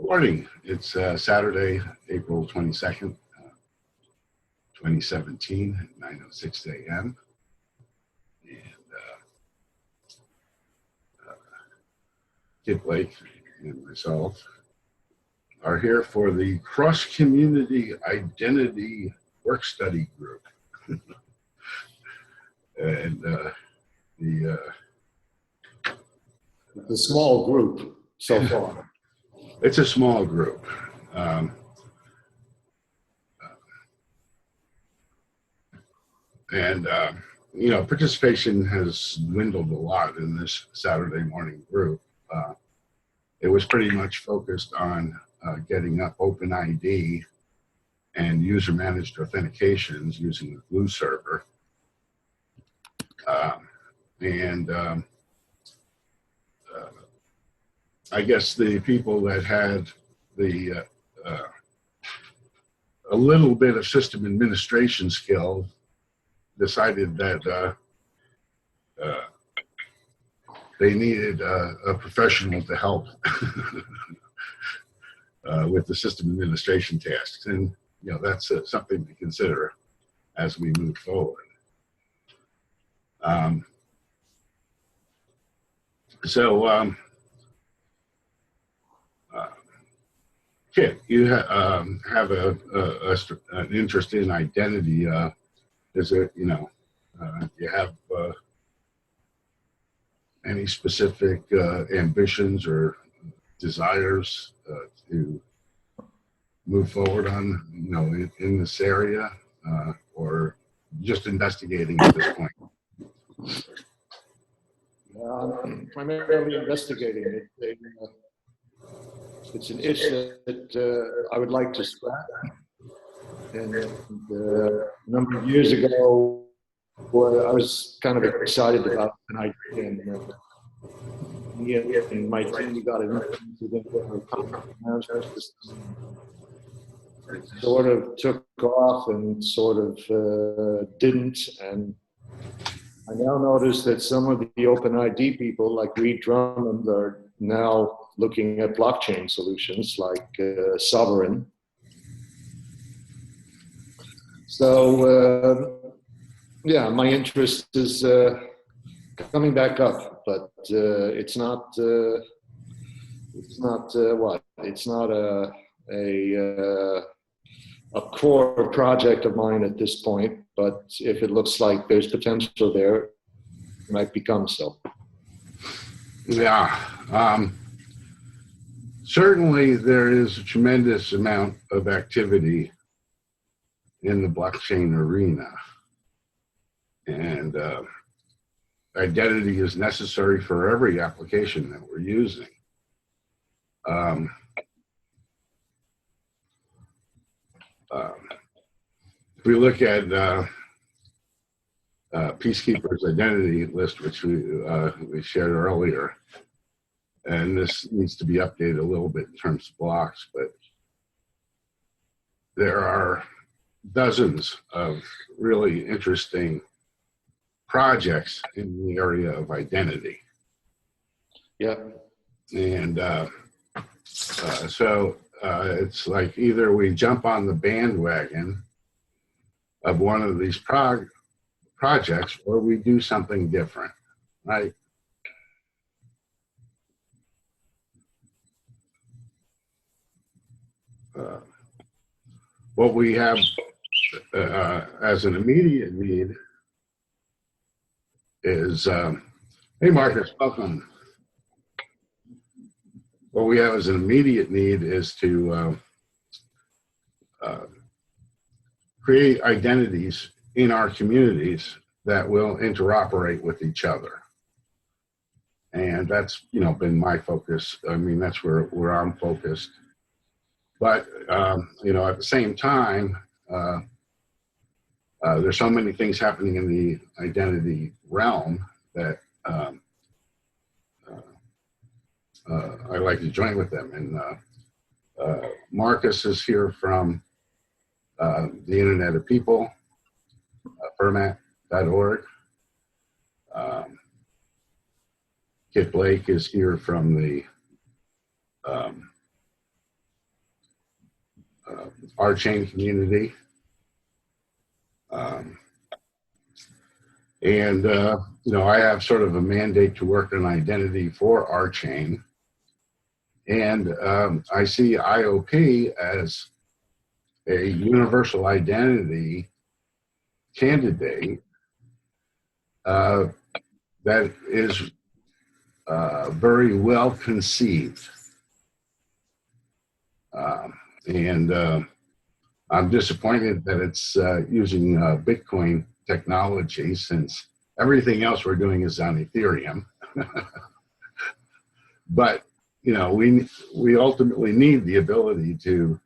Morning. It's Saturday, April 22nd, 2017 at 9:06 a.m. And Kid Blake and myself are here for the Cross-Community Identity Work Study Group. And the small group so far. It's a small group. Participation has dwindled a lot in this Saturday morning group. It was pretty much focused on getting up OpenID and user-managed authentications using the Glue server. I guess the people that had the a little bit of system administration skill decided that they needed a professional to help with the system administration tasks, and that's something to consider as we move forward. Kit, you have an interest in identity. Is it, do you have any specific ambitions or desires to move forward on, in this area, or just investigating at this point? I'm primarily investigating it. It's an issue that I would like to scrap. And a number of years ago, I was kind of excited about an idea, and me and my team got into the management system. It sort of took off and sort of didn't. And I now notice that some of the OpenID people, like Reed Drummond, are now looking at blockchain solutions like Sovereign. So, my interest is coming back up, but it's not a core project of mine at this point. But if it looks like there's potential there, it might become so. Yeah. Certainly there is a tremendous amount of activity in the blockchain arena, and identity is necessary for every application that we're using. If we look at Peacekeeper's identity list, which we shared earlier, and this needs to be updated a little bit in terms of blocks, but there are dozens of really interesting projects in the area of identity. Yeah. And it's like either we jump on the bandwagon of one of these projects, or we do something different, right? What we have as an immediate need is, hey Marcus, welcome. What we have as an immediate need is to create identities in our communities that will interoperate with each other. And that's, been my focus. I mean, that's where I'm focused. But, at the same time, there's so many things happening in the identity realm that I like to join with them. And Marcus is here from the Internet of People, fermat.org. Kit Blake is here from the our chain community. Um, and, you know, I have sort of a mandate to work on identity for our chain. And I see IOP as a universal identity candidate that is very well conceived. And I'm disappointed that it's using Bitcoin technology, since everything else we're doing is on Ethereum. But, you know, we ultimately need the ability to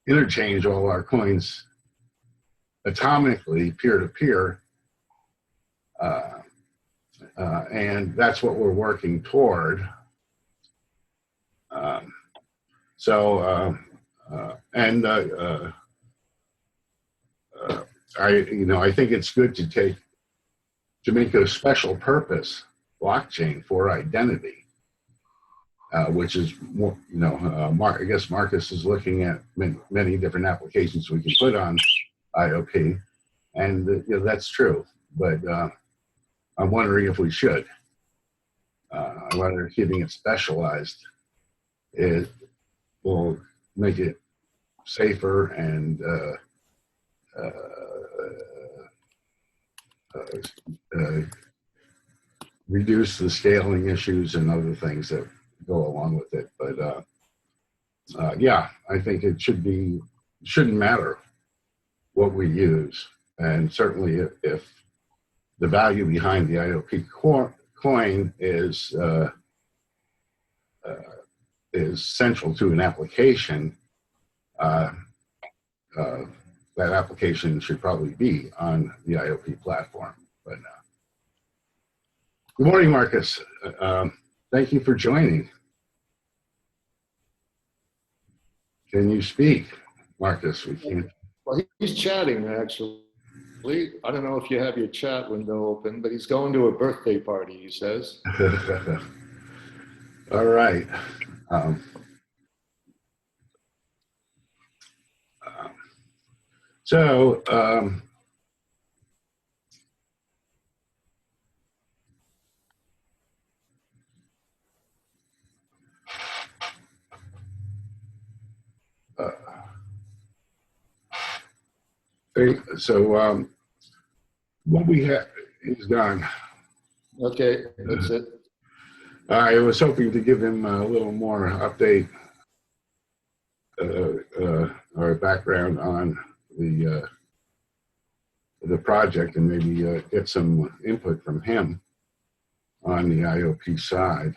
interchange all our coins atomically, peer-to-peer, and that's what we're working toward. I think it's good to make a special purpose blockchain for identity, which is more, you know, I guess Marcus is looking at many different applications we can put on IOP, and you know, that's true. But I'm wondering if we should. I wonder if keeping it specialized, it will make it safer and reduce the scaling issues and other things that go along with it. But yeah, I think it shouldn't matter what we use. And certainly if the value behind the IOP coin is central to an application, that application should probably be on the IOP platform. But good morning, Marcus. Thank you for joining. Can you speak, Marcus? We can't. Well, he's chatting, actually. I don't know if you have your chat window open, but he's going to a birthday party, he says. All right. So, what we have is gone. Okay, that's it. I was hoping to give him a little more update or background on the project, and maybe get some input from him on the IOP side.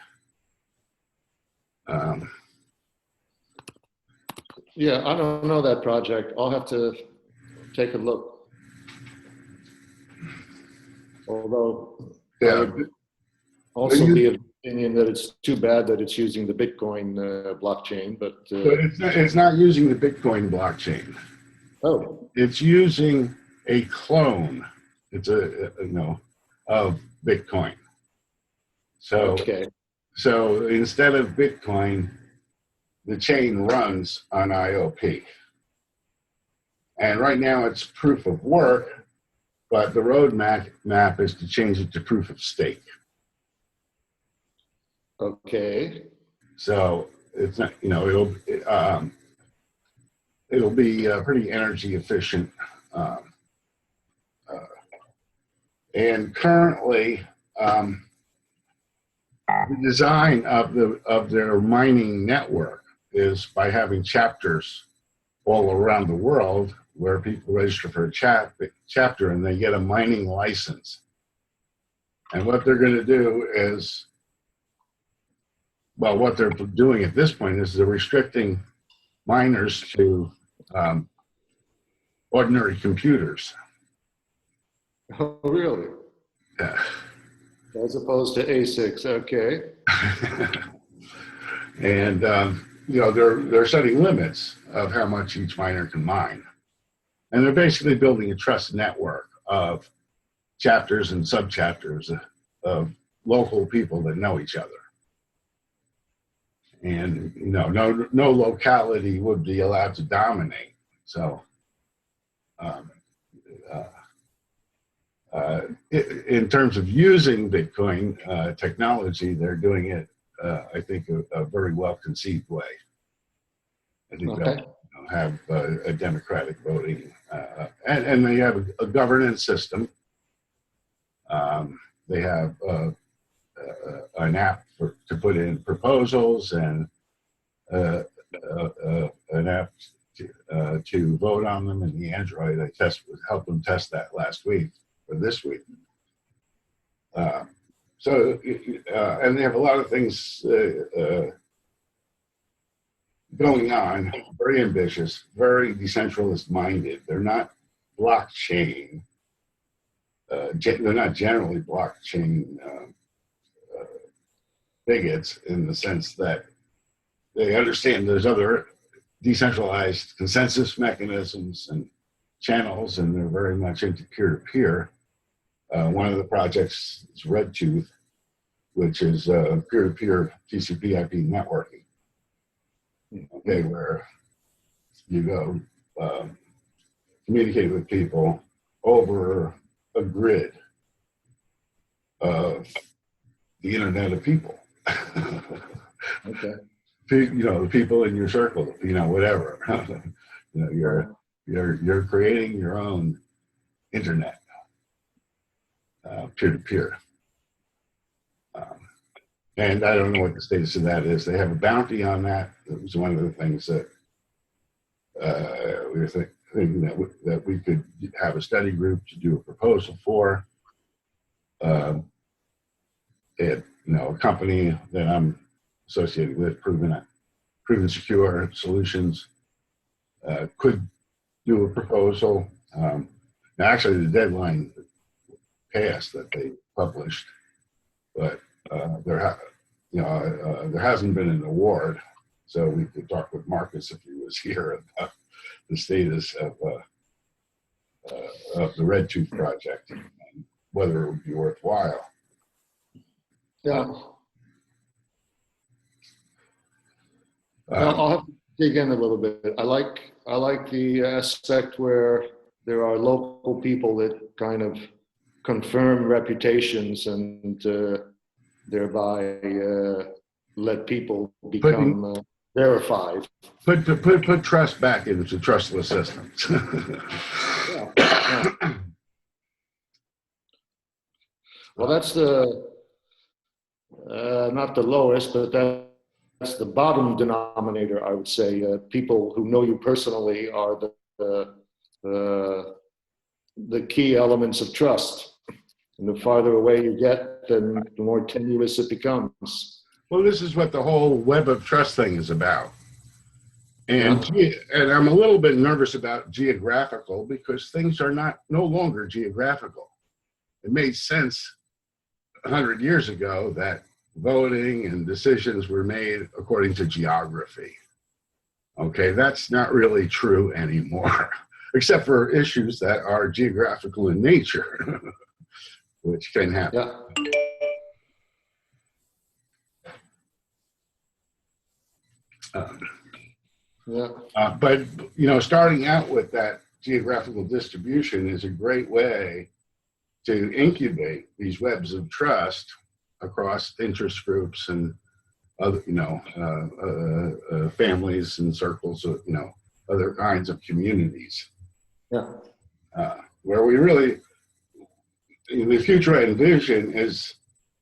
Yeah, I don't know that project. I'll have to take a look. Although, Yeah. I would also be of the opinion that it's too bad that it's using the Bitcoin blockchain, but it's not using the Bitcoin blockchain. Oh, it's using a clone. It's of Bitcoin. So, okay. So instead of Bitcoin, the chain runs on IOP. And right now it's proof of work, but the roadmap is to change it to proof of stake. Okay. So it's not, you know, it'll be pretty energy efficient. And currently, the design of their mining network is by having chapters all around the world where people register for a chapter and they get a mining license. And what they're going to do is, well, what they're doing at this point is they're restricting miners to ordinary computers. Oh, really? Yeah. As opposed to ASICs, okay. And you know, they're setting limits of how much each miner can mine, and they're basically building a trust network of chapters and subchapters of local people that know each other. And you know, no locality would be allowed to dominate. So, um, in terms of using Bitcoin technology, they're doing it, I think, a very well conceived way. I think Okay. they'll have a democratic voting, and they have a governance system. They have an app to put in proposals, and an app to vote on them in the Android. I helped them test that last week or this week. And they have a lot of things going on, very ambitious, very decentralist minded. They're not blockchain. They're not generally blockchain bigots in the sense that they understand there's other decentralized consensus mechanisms and channels, and they're very much into peer-to-peer. One of the projects is RedTooth, which is peer-to-peer TCP/IP networking. Okay, where you go communicate with people over a grid of the Internet of People. Okay. The people in your circle, whatever. You're creating your own internet, peer-to-peer. And I don't know what the status of that is. They have a bounty on that. It was one of the things that we were thinking that we could have a study group to do a proposal for. A company that I'm associated with, Proven Secure Solutions, could do a proposal. Now, actually, the deadline passed that they published, but there hasn't been an award. So we could talk with Marcus if he was here about the status of the RedTooth project and whether it would be worthwhile. Yeah. I'll have to dig in a little bit. I like the aspect where there are local people that kind of confirm reputations and thereby let people become verified. Put trust back into trustless systems. Yeah. Well, that's not the lowest, but that's the bottom denominator, I would say. People who know you personally are the key elements of trust. And the farther away you get, then the more tenuous it becomes. Well, this is what the whole web of trust thing is about. And I'm a little bit nervous about geographical because things are no longer geographical. It made sense 100 years ago that voting and decisions were made according to geography. Okay, that's not really true anymore, except for issues that are geographical in nature, which can happen. But starting out with that geographical distribution is a great way to incubate these webs of trust across interest groups and other, families and circles of, other kinds of communities. Where we really, the future I envision is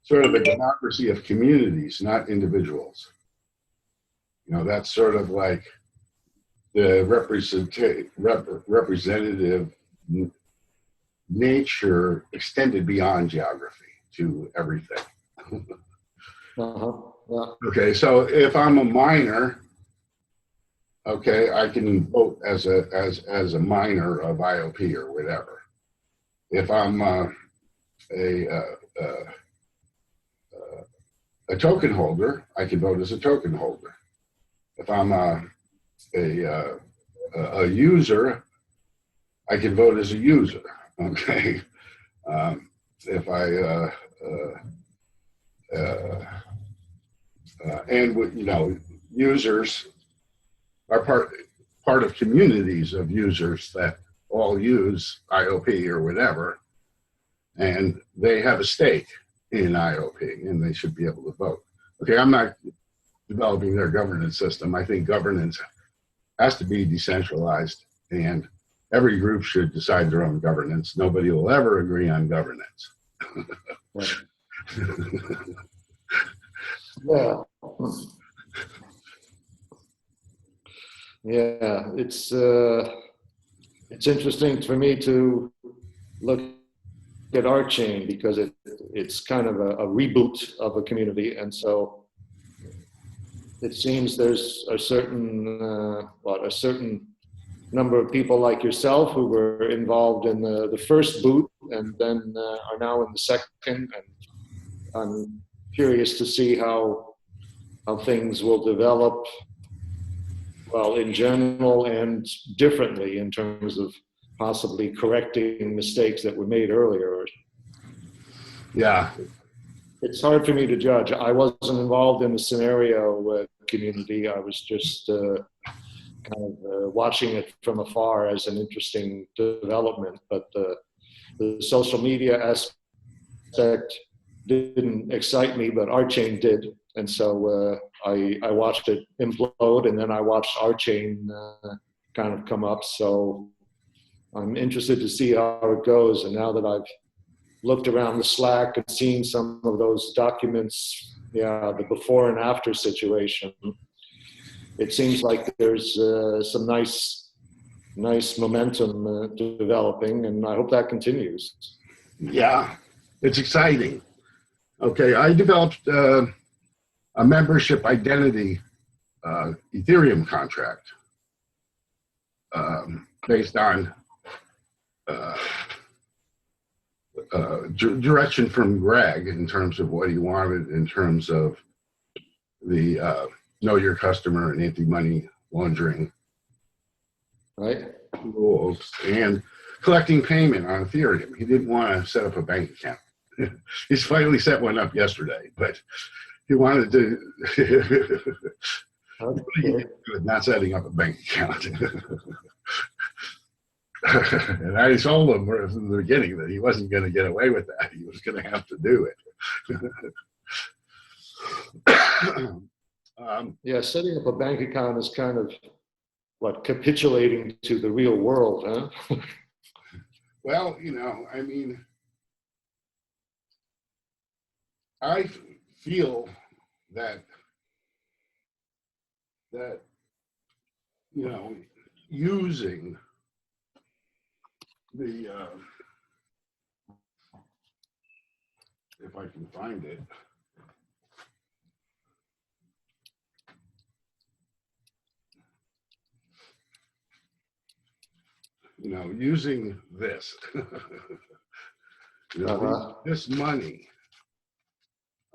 sort of a democracy of communities, not individuals. That's sort of like the representative nature extended beyond geography to everything. Okay, so if I'm a minor, okay, I can vote as a minor of IOP or whatever. If I'm a token holder, I can vote as a token holder. If I'm a user, I can vote as a user. Okay. If I users are part part of communities of users that all use IOP or whatever, and they have a stake in IOP, and they should be able to vote. Okay, I'm not developing their governance system. I think governance has to be decentralized, and every group should decide their own governance. Nobody will ever agree on governance. Right. Yeah. Yeah, it's interesting for me to look at our chain because it's kind of a reboot of a community, and so it seems there's a certain a certain number of people like yourself who were involved in the first boot and then are now in the second, and I'm curious to see how things will develop, well, in general and differently in terms of possibly correcting mistakes that were made earlier. Yeah. It's hard for me to judge. I wasn't involved in the scenario community. I was just kind of watching it from afar as an interesting development. But the social media aspect didn't excite me, but our chain did. And so I watched it implode, and then I watched our chain kind of come up. So I'm interested to see how it goes. And now that I've looked around the Slack and seen some of those documents, yeah, the before and after situation, it seems like there's some nice momentum developing, and I hope that continues. Yeah, it's exciting. Okay, I developed a membership identity Ethereum contract based on direction from Greg in terms of what he wanted in terms of the know your customer and anti-money laundering right rules and collecting payment on Ethereum. He didn't want to set up a bank account. He's finally set one up yesterday, but he wanted to okay. not setting up a bank account. And I told him from the beginning that he wasn't going to get away with that. He was going to have to do it. Yeah, setting up a bank account is kind of capitulating to the real world, huh? Well, I mean, I feel that using the if I can find it, using this, this money,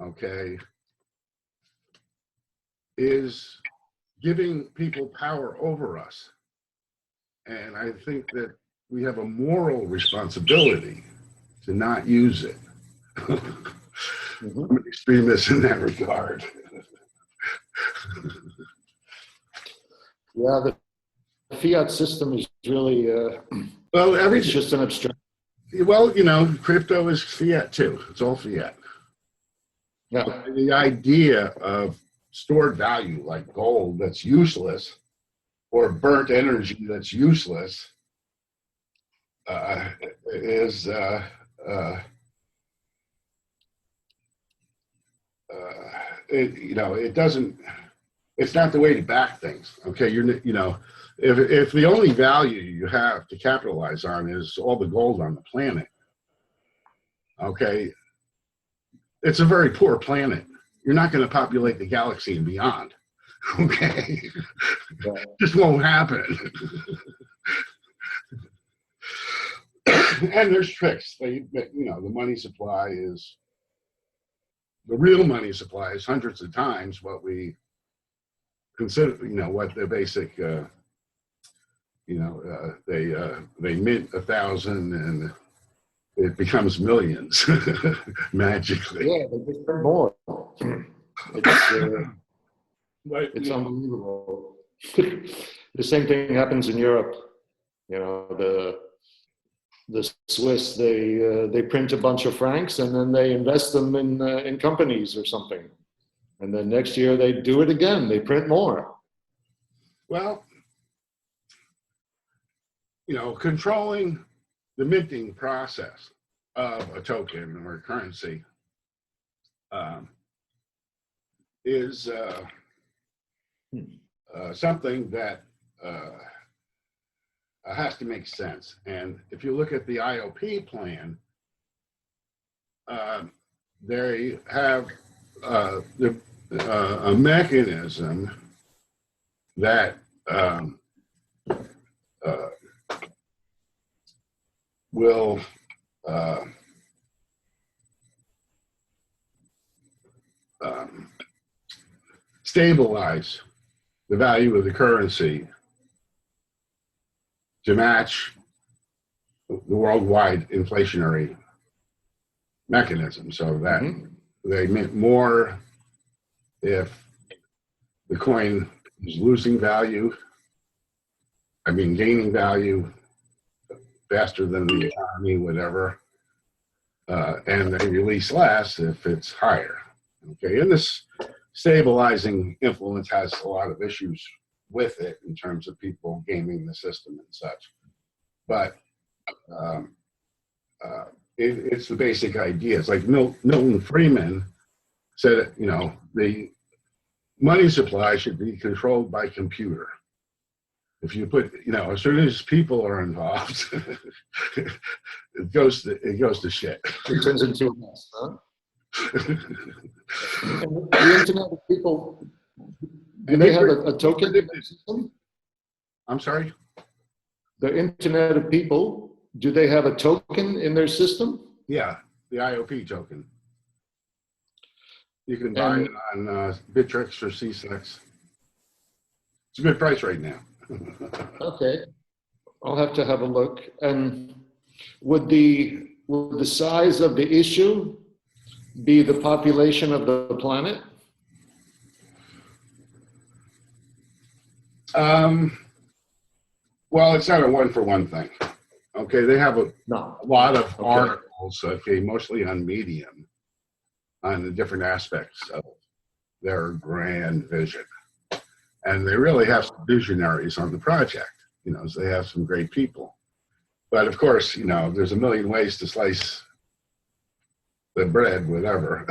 okay, is giving people power over us. And I think that we have a moral responsibility to not use it. I'm an extremist in that regard. Yeah, the fiat system is really well, it's just an abstract. Well, crypto is fiat too. It's all fiat. Yeah. The idea of stored value like gold that's useless or burnt energy that's useless is it doesn't. It's not the way to back things. Okay, if the only value you have to capitalize on is all the gold on the planet, okay, it's a very poor planet. You're not going to populate the galaxy and beyond. Okay, yeah. Just won't happen. And there's tricks. The money supply is the real money supply is hundreds of times what we consider. What the basic. They mint 1,000 and it becomes millions magically. Yeah, they just earn more. It's unbelievable. The same thing happens in Europe. You know, the Swiss, they print a bunch of francs and then they invest them in companies or something. And then next year they do it again. They print more. Well, you know, controlling the minting process of a token or currency is something that has to make sense. And if you look at the IOP plan, they have a mechanism that will stabilize the value of the currency to match the worldwide inflationary mechanism, so that they mint more if the coin is losing value, I mean gaining value faster than the economy, whatever, and they release less if it's higher. Okay, and this stabilizing influence has a lot of issues with it in terms of people gaming the system and such, but it's the basic idea. It's like Milton Friedman said, you know, the money supply should be controlled by computer. If you put, you know, as soon as people are involved, it goes to shit. It turns into a mess, huh? And the Internet of People, do they have a token in their system? I'm sorry? The Internet of People, do they have a token in their system? Yeah, the IOP token. You can buy it on Bittrex or CSEX. It's a good price right now. Okay, I'll have to have a look. And would the size of the issue be the population of the planet? Well, it's not a one-for-one thing. Okay, they have a lot of articles, okay, mostly on Medium, on the different aspects of their grand vision. And they really have some visionaries on the project, you know, so they have some great people. But of course, you know, there's a million ways to slice the bread, whatever.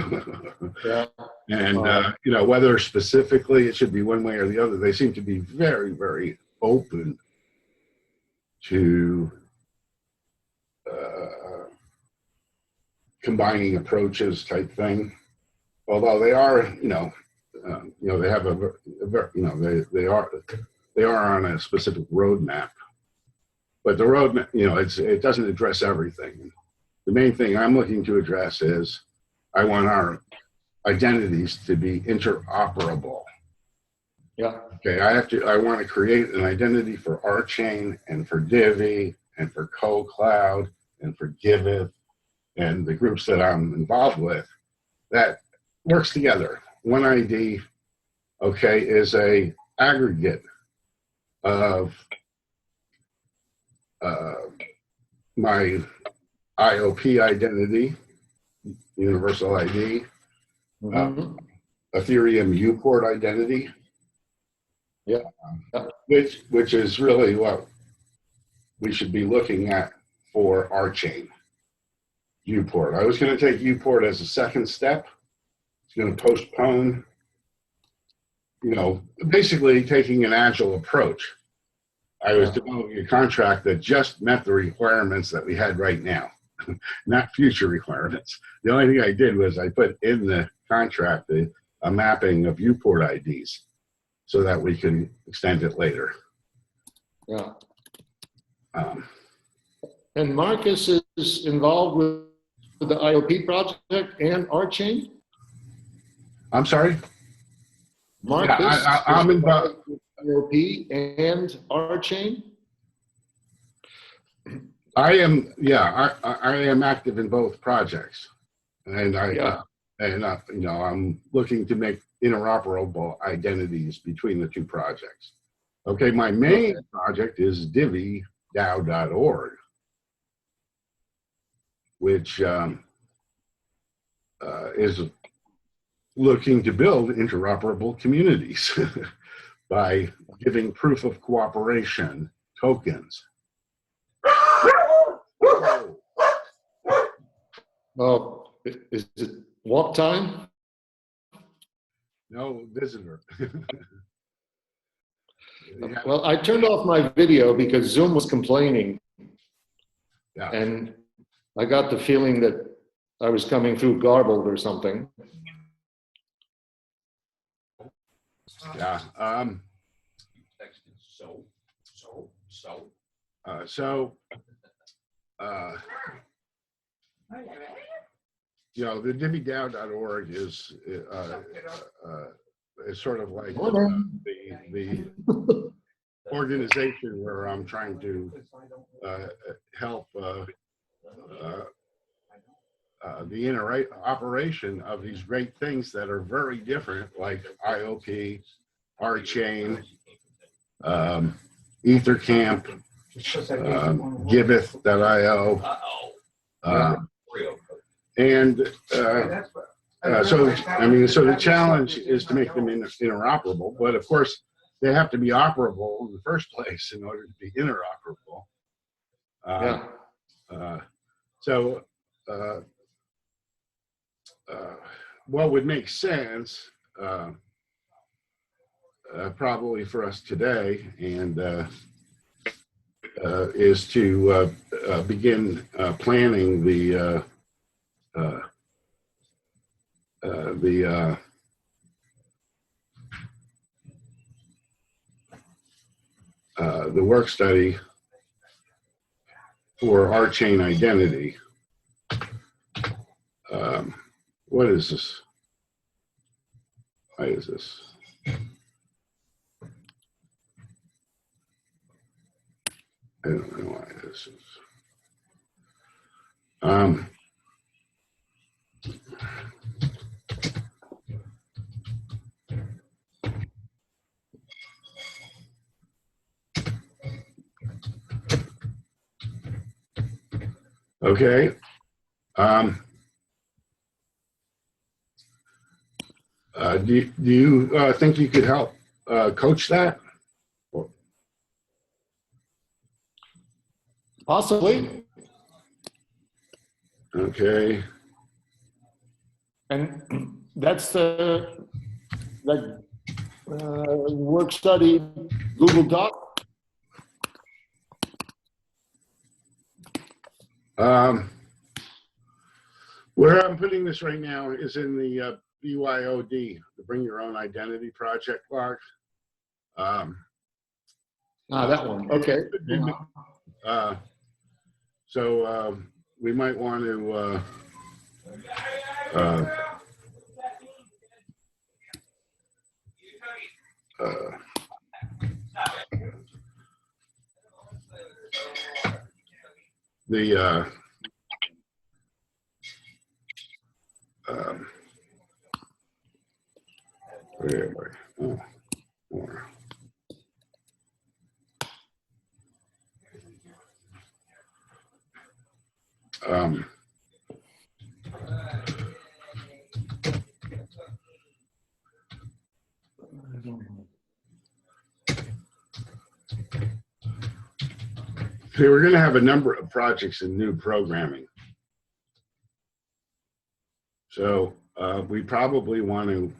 Yeah. And, you know, whether specifically it should be one way or the other, they seem to be very, very open to combining approaches type thing. Although they are, you know, they have they are on a specific roadmap. But the roadmap, you know, it doesn't address everything. The main thing I'm looking to address is I want our identities to be interoperable. Yeah. Okay, I want to create an identity for our chain and for Divi and for CoCloud and for Giveth and the groups that I'm involved with that works together. One ID, okay, is a aggregate of my IOP identity, universal ID, Ethereum UPort identity, which is really what we should be looking at for our chain, UPort. I was going to take UPort as a second step. It's going to postpone, you know, basically taking an agile approach. I was developing a contract that just met the requirements that we had right now, not future requirements. The only thing I did was I put in the contract a mapping of UPort IDs so that we can extend it later. Yeah. And Marcus is involved with the IOP project and our chain? I'm sorry? Marcus yeah, I'm involved with IOP and our chain? I am, I am active in both projects, and you know, I'm looking to make interoperable identities between the two projects. Okay, my main project is DivvyDAO.org, which is looking to build interoperable communities by giving proof of cooperation tokens. Oh, is it walk time? No visitor. Yeah. Well, I turned off my video because Zoom was complaining. Yeah. And I got the feeling that I was coming through garbled or something. Yeah. You know, the DivvyDAO.org is sort of like the organization where I'm trying to help the operation of these great things that are very different, like IOP, RChain, EtherCamp, Giveth.io, and so the challenge is to make them interoperable, but of course they have to be operable in the first place in order to be interoperable. What would make sense probably for us today and is to begin planning the work study for RChain identity. What is this? Why is this? I don't know why this is. Okay. Do you think you could help coach that? Possibly. Okay. And that's the work study Google Doc. Where I'm putting this right now is in the BYOID, the Bring Your Own Identity Project blog. That one. Okay. So we might want to where am I? Oh, more. Okay, we're going to have a number of projects in new programming. So we probably want to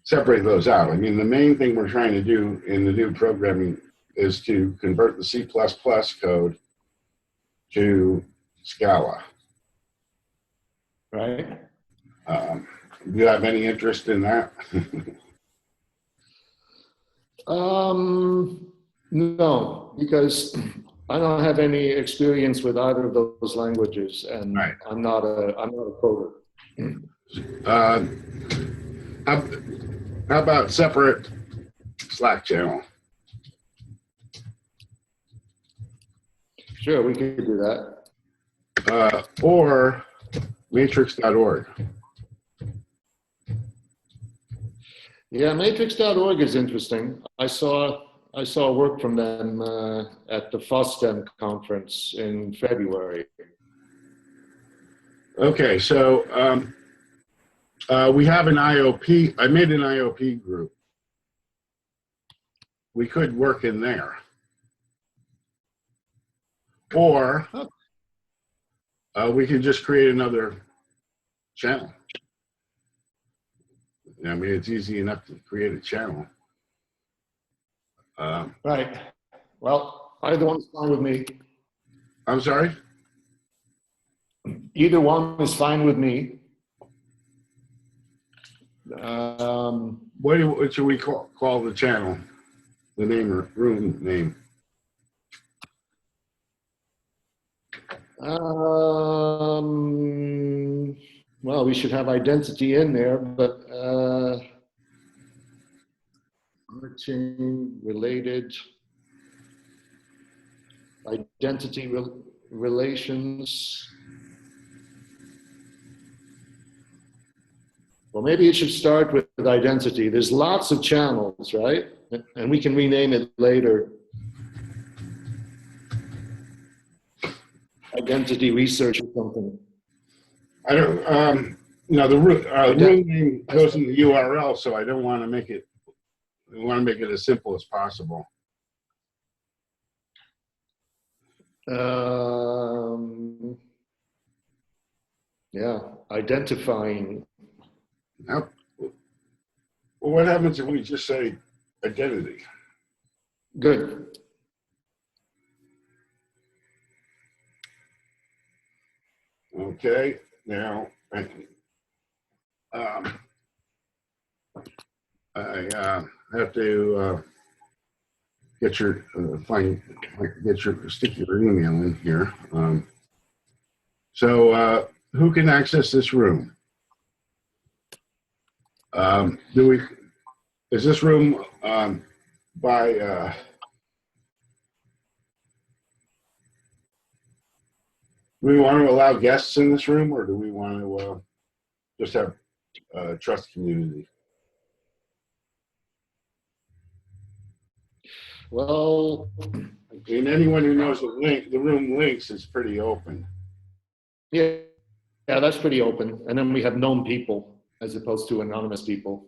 separate those out. I mean, the main thing we're trying to do in the new programming is to convert the C++ code to Scala. Right. Do you have any interest in that? No, because I don't have any experience with either of those languages, and right. I'm not a coder. How about separate Slack channel? Sure, we could do that. Or matrix.org. Yeah, matrix.org is interesting. I saw work from them at the FOSDEM conference in February. Okay, so we have an IOP. I made an IOP group. We could work in there. Or we could just create another channel. I mean, it's easy enough to create a channel. Right. Well, either one's fine with me. I'm sorry? Either one is fine with me. What should we call the channel? The name or room name? Well, we should have identity in there, but related identity relations. Well, maybe it should start with identity. There's lots of channels, right? And we can rename it later. Identity research or something. I don't, no, the room name goes in the URL, so I don't want to make it, we want to make it as simple as possible. Yeah, identifying. Now, well, what happens if we just say identity? Good. Okay, now, I have to get your stick your email in here. So who can access this room? Is this room by do we want to allow guests in this room, or do we want to just have trust community? Well, And anyone who knows the room links is pretty open. yeah, that's pretty open. And then we have known people as opposed to anonymous people.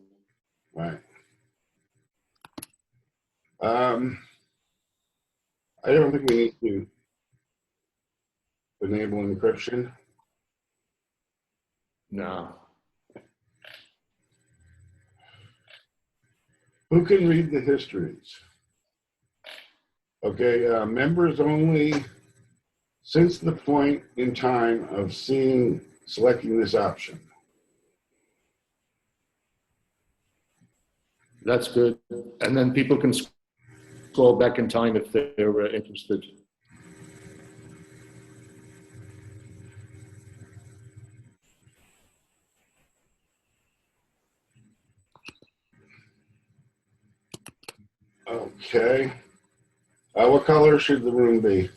Right. I don't think we need to enable encryption. No. Who can read the histories? Okay, members only since the point in time of selecting this option. That's good. And then people can scroll back in time if they're interested. Okay. What color should the room be?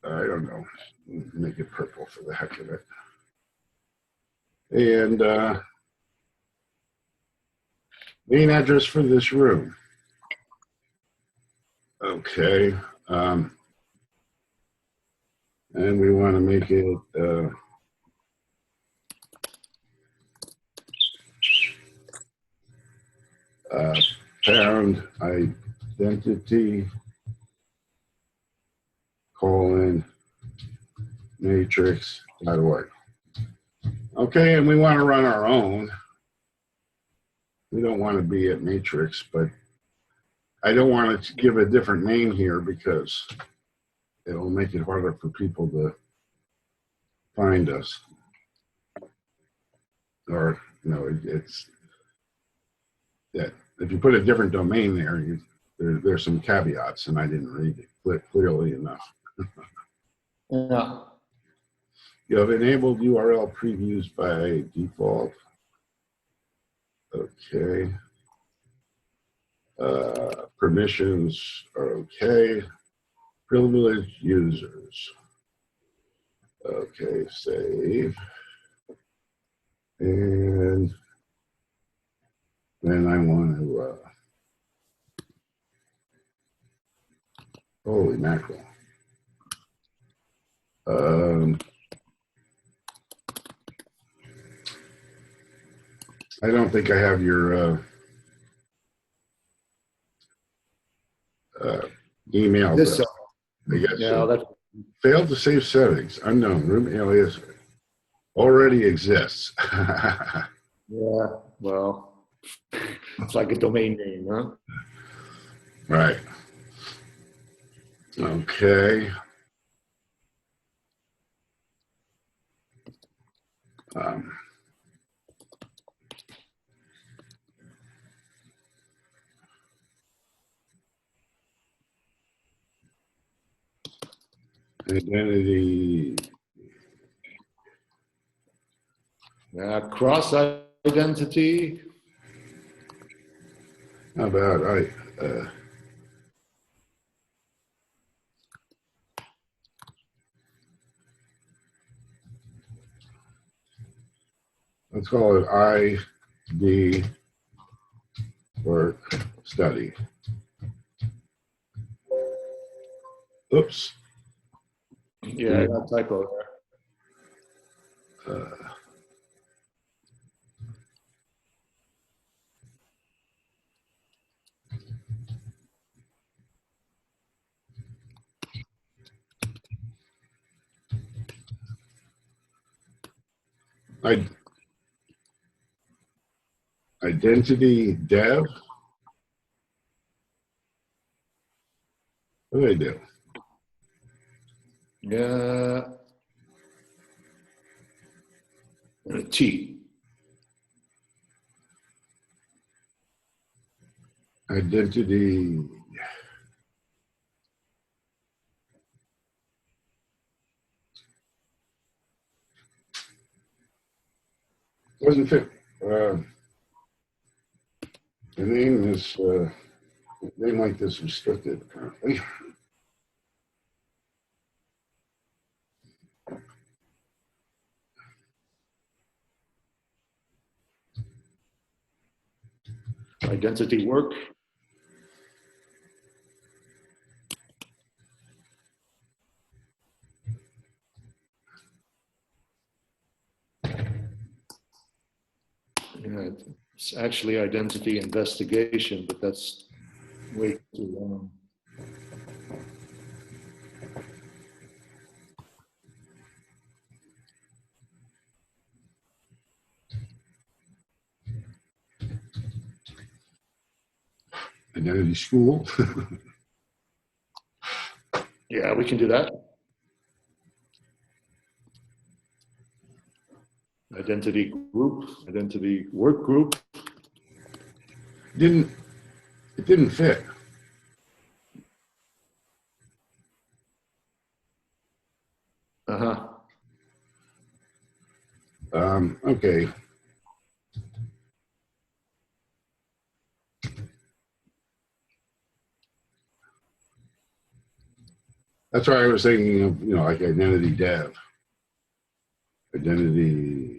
I don't know. Make it purple for the heck of it. And main address for this room. Okay. And we want to make it pound identity matrix.org. Okay, and we want to run our own. We don't want to be at Matrix, but I don't want to give a different name here because it'll make it harder for people to find us. Or, you know, it's that if you put a different domain there, there's some caveats, and I didn't read it clearly enough. Yeah. You have enabled URL previews by default. Okay. Permissions are okay. Privileged users. Okay, save. And then I want to, holy mackerel. I don't think I have your email. This, I guess yeah, so. that, Failed to save settings. Unknown room alias already exists. yeah, well, it's like a domain name, huh? Right. Okay. Identity. Cross identity. How about let's call it ID work study. Oops. Yeah, I got a typo there. Identity dev. What do they do? Yeah. T. Identity. Doesn't fit. The name is name like this restricted apparently. Identity work. Yeah, it's actually identity investigation, but that's way too long. Identity school. Yeah, we can do that. Identity group, identity work group. It didn't fit. Uh-huh. Okay. That's why I was thinking of, like identity dev. Identity.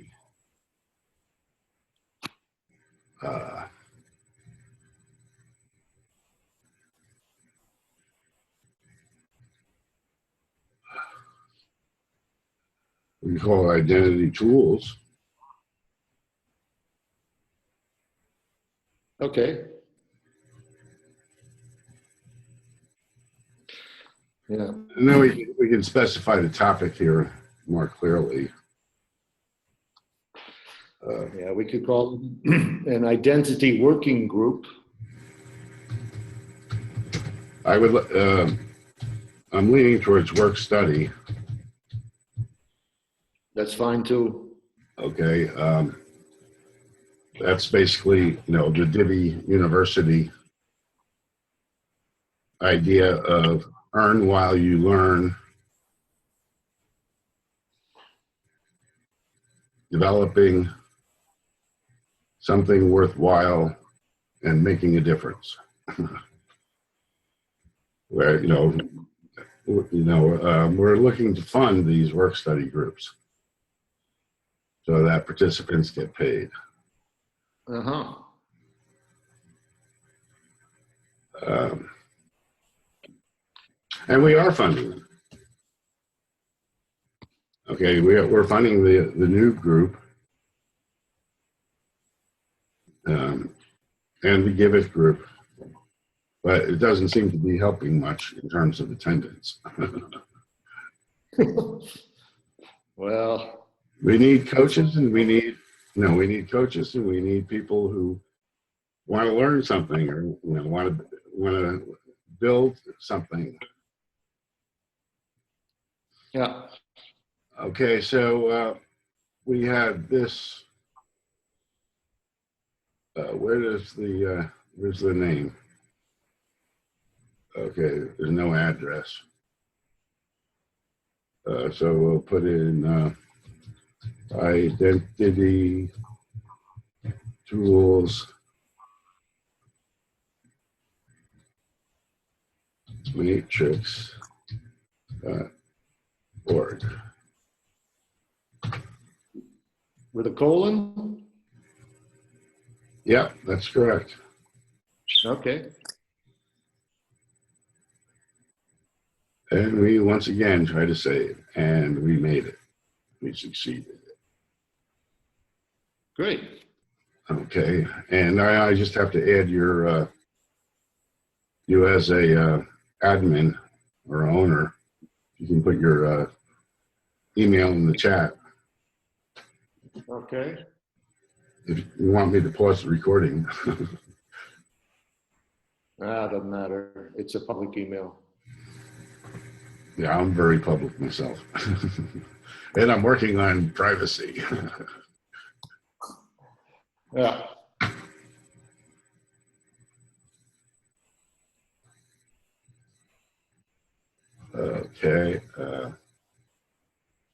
We call it identity tools. Okay. Yeah. And then we can specify the topic here more clearly. Yeah, we could call it an identity working group. I would. I'm leaning towards work study. That's fine too. Okay. That's basically, the Divi University idea of earn while you learn. developing something worthwhile and making a difference. Where, we're looking to fund these work study groups so that participants get paid. Uh-huh. And we are funding them. Okay, we're funding the new group and the Give It group, but it doesn't seem to be helping much in terms of attendance. Well, we need coaches, and we need coaches, and we need people who want to learn something or want to build something. yeah. Okay, so we have this. Where's the name? Okay, there's no address. So we'll put in identity tools matrix.org. With a colon? Yep, that's correct. Okay. And we once again try to save, and we made it. We succeeded. Great. Okay, and I just have to add you as a admin or owner. You can put your email in the chat. Okay. If you want me to pause the recording. Doesn't matter. It's a public email. Yeah, I'm very public myself. And I'm working on privacy. Yeah. Okay.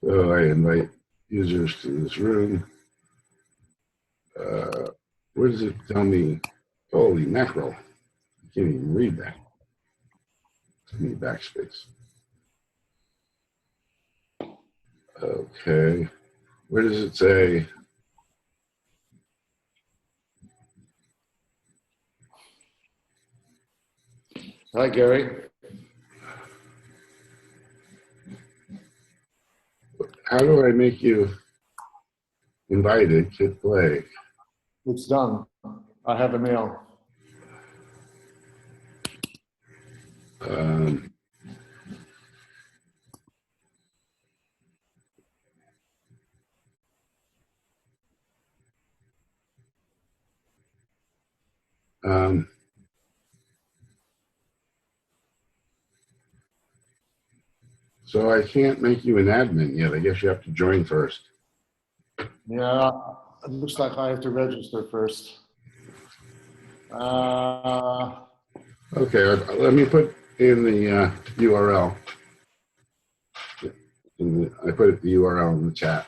So I invite users to this room. What does it tell me? Holy mackerel. I can't even read that. Give me backspace. Okay. Where does it say? Hi, Gary. How do I make you invited to play? It's done. I have a mail. So I can't make you an admin yet. I guess you have to join first. Yeah, it looks like I have to register first. Okay, let me put in the URL. I put the URL in the chat.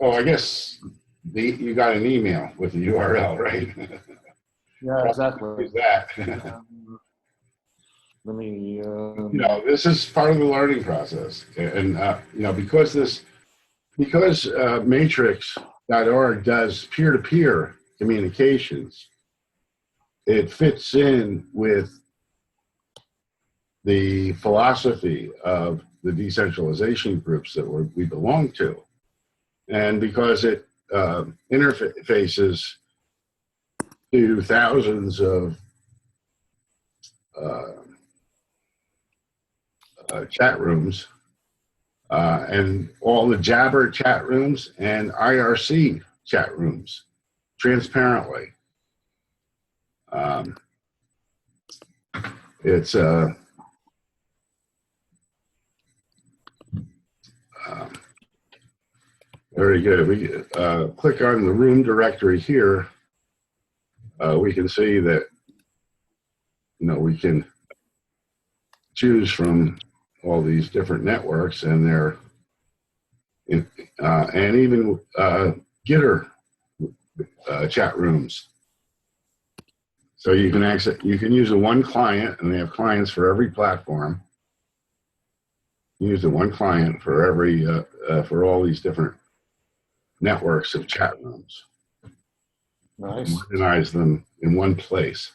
Oh, I guess you got an email with the URL, right? Yeah, exactly. Use that. Let me. This is part of the learning process, and because matrix.org does peer-to-peer communications, it fits in with the philosophy of the decentralization groups that we belong to. And because it interfaces to thousands of chat rooms and all the Jabber chat rooms and IRC chat rooms transparently. It's very good. We click on the room directory here. We can see that we can choose from all these different networks, and they're in, and even Gitter chat rooms. So you can use a one client, and they have clients for every platform. You use the one client for every for all these different networks of chat rooms. Nice. Organize them in one place.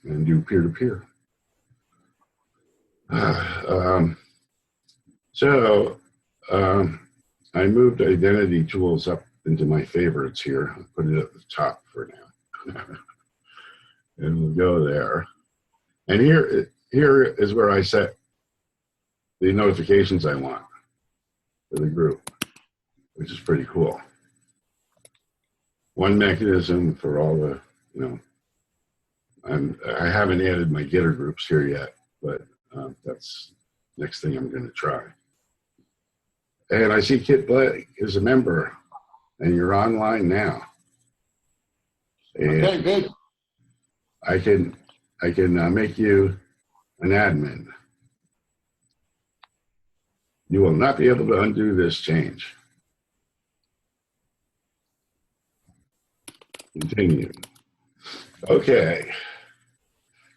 And do peer-to-peer. I moved identity tools up into my favorites here. I'll put it at the top for now. And we'll go there. And here is where I set the notifications I want for the group, which is pretty cool. One mechanism for all the, I haven't added my Gitter groups here yet, but that's next thing I'm going to try. And I see Kit Blake is a member, and you're online now. And okay, good. I can make you an admin. You will not be able to undo this change. Continue. Okay.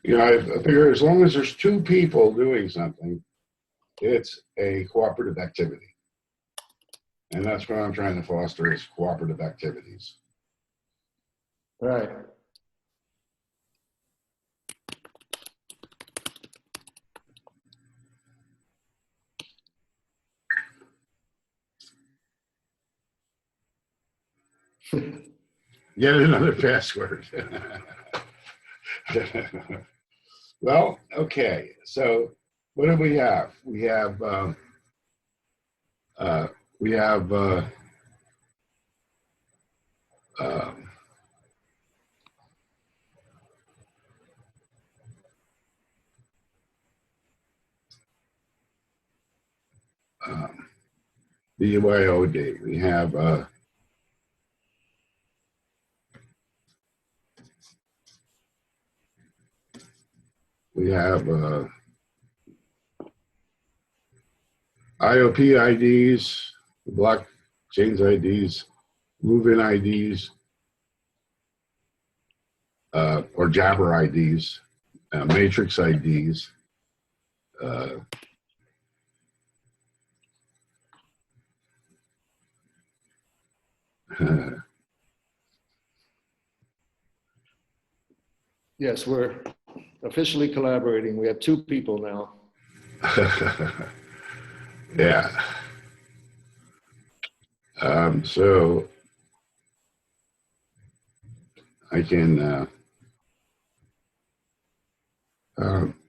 I figure as long as there's two people doing something, it's a cooperative activity. And that's what I'm trying to foster is cooperative activities. Right. Get another password. Well, okay. So what do we have? We have BYOID. We have IOP IDs, blockchains IDs, move-in IDs, or Jabber IDs, matrix IDs. Yes, we're officially collaborating. We have two people now. Yeah. So I can,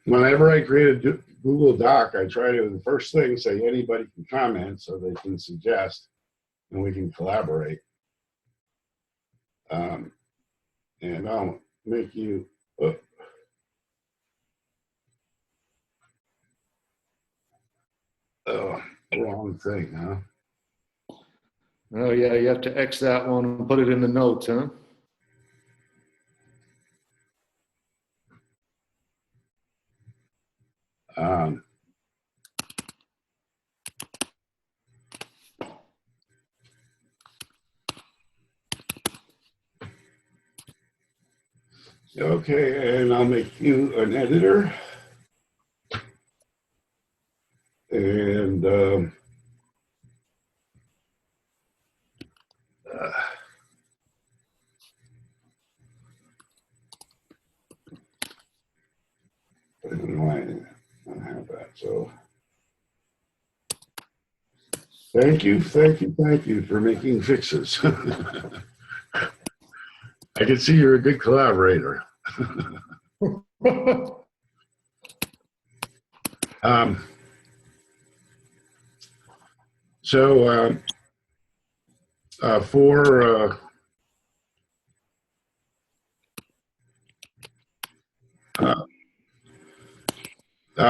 whenever I create a Google Doc, I try to, the first thing, say anybody can comment so they can suggest and we can collaborate. And I'll make you, wrong thing, huh? Oh yeah, you have to X that one and put it in the notes, huh? Okay, and I'll make you an editor. And I don't know why I don't have that. So thank you for making fixes. I can see you're a good collaborator. For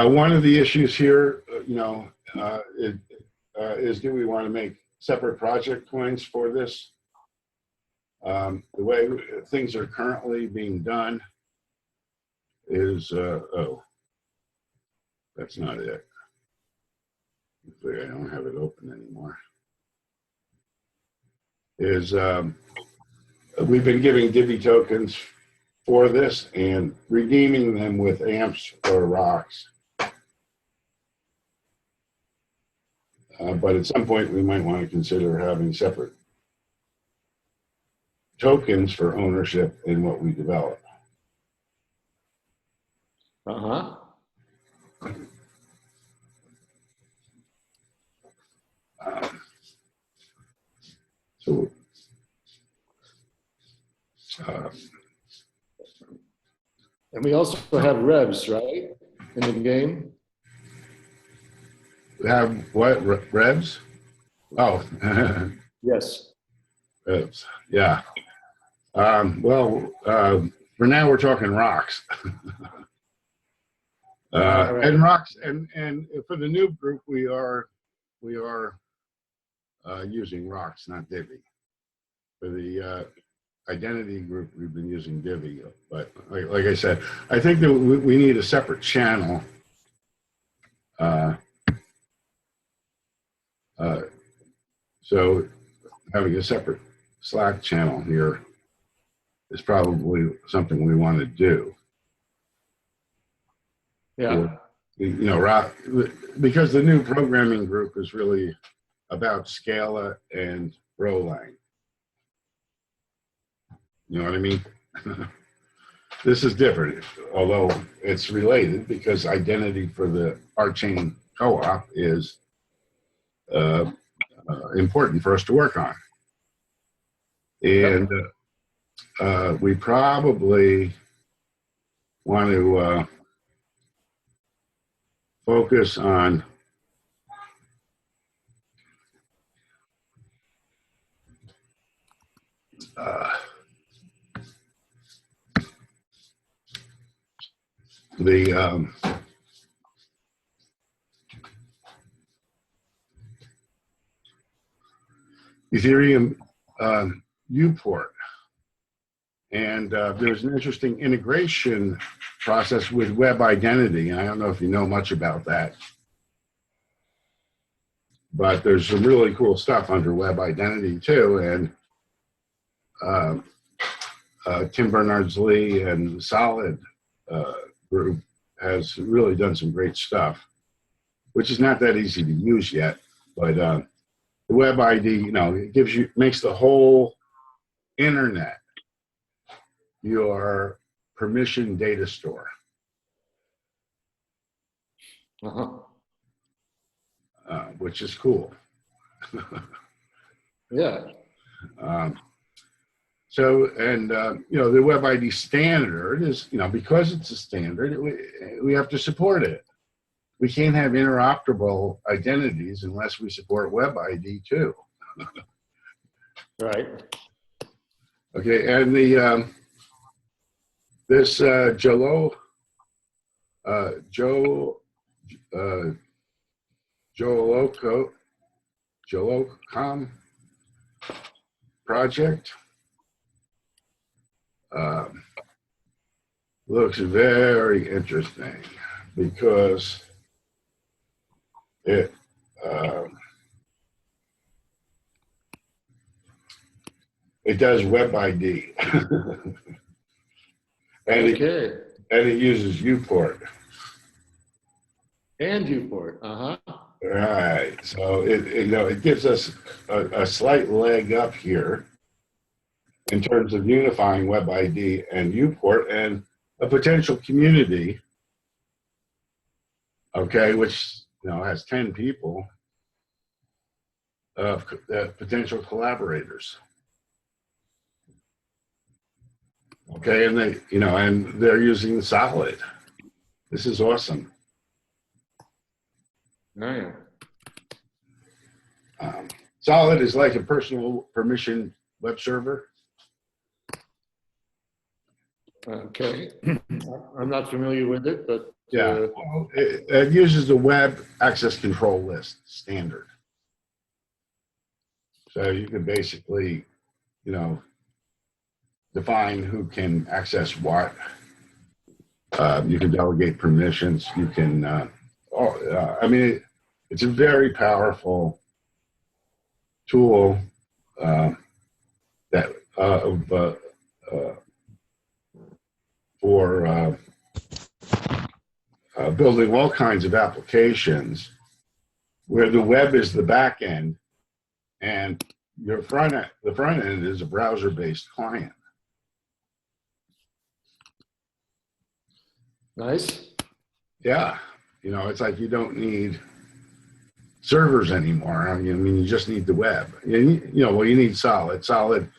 one of the issues here, is do we want to make separate project coins for this? The way things are currently being done, is, oh, that's not it. Hopefully I don't have it open anymore. Is we've been giving Divi tokens for this and redeeming them with amps or rocks. But at some point, we might want to consider having separate tokens for ownership in what we develop. Uh-huh. So, And we also have revs, right, in the game? have what, revs? Oh, Yes. revs, yeah. Well, for now, we're talking rocks. Right. And rocks, and for the new group, we are using rocks, not Divi. For the identity group, we've been using Divi, but like I said, I think that we need a separate channel. So having a separate Slack channel here is probably something we want to do. Yeah. Or, you know, because the new programming group is really about Scala and Golang. You know what I mean? This is different, although it's related because identity for the ArtChain co-op is important for us to work on. And we probably want to focus on the Ethereum U-port. And there's an interesting integration process with web identity. And I don't know if you know much about that, but there's some really cool stuff under web identity too. And Tim Berners-Lee and Solid group has really done some great stuff, which is not that easy to use yet. But the web ID, you know, it makes the whole internet your permission data store. Which is cool. Yeah. So, and you know, the web ID standard is, you know, because it's a standard, we have to support it. We can't have interoperable identities unless we support web ID too. Right. Okay, and the this Jolocom project looks very interesting because it it does web ID. And okay. it uses U-port. And U-port. Uh-huh. Right. So you know, it gives us a slight leg up here in terms of unifying web ID and U-port and a potential community, okay, which, you know, has 10 people of potential collaborators. Okay, and they, you know, and they're using Solid. This is awesome. Oh, yeah. Solid is like a personal permission web server. Okay. I'm not familiar with it, but Yeah, well, it uses the web access control list standard. So you can basically, you know, define who can access what. You can delegate permissions. You can, I mean, it's a very powerful tool that for building all kinds of applications where the web is the back end and the front end is a browser-based client. Nice. Yeah, you know, it's like you don't need servers anymore. I mean, you just need the web. You know, well, you need Solid. Solid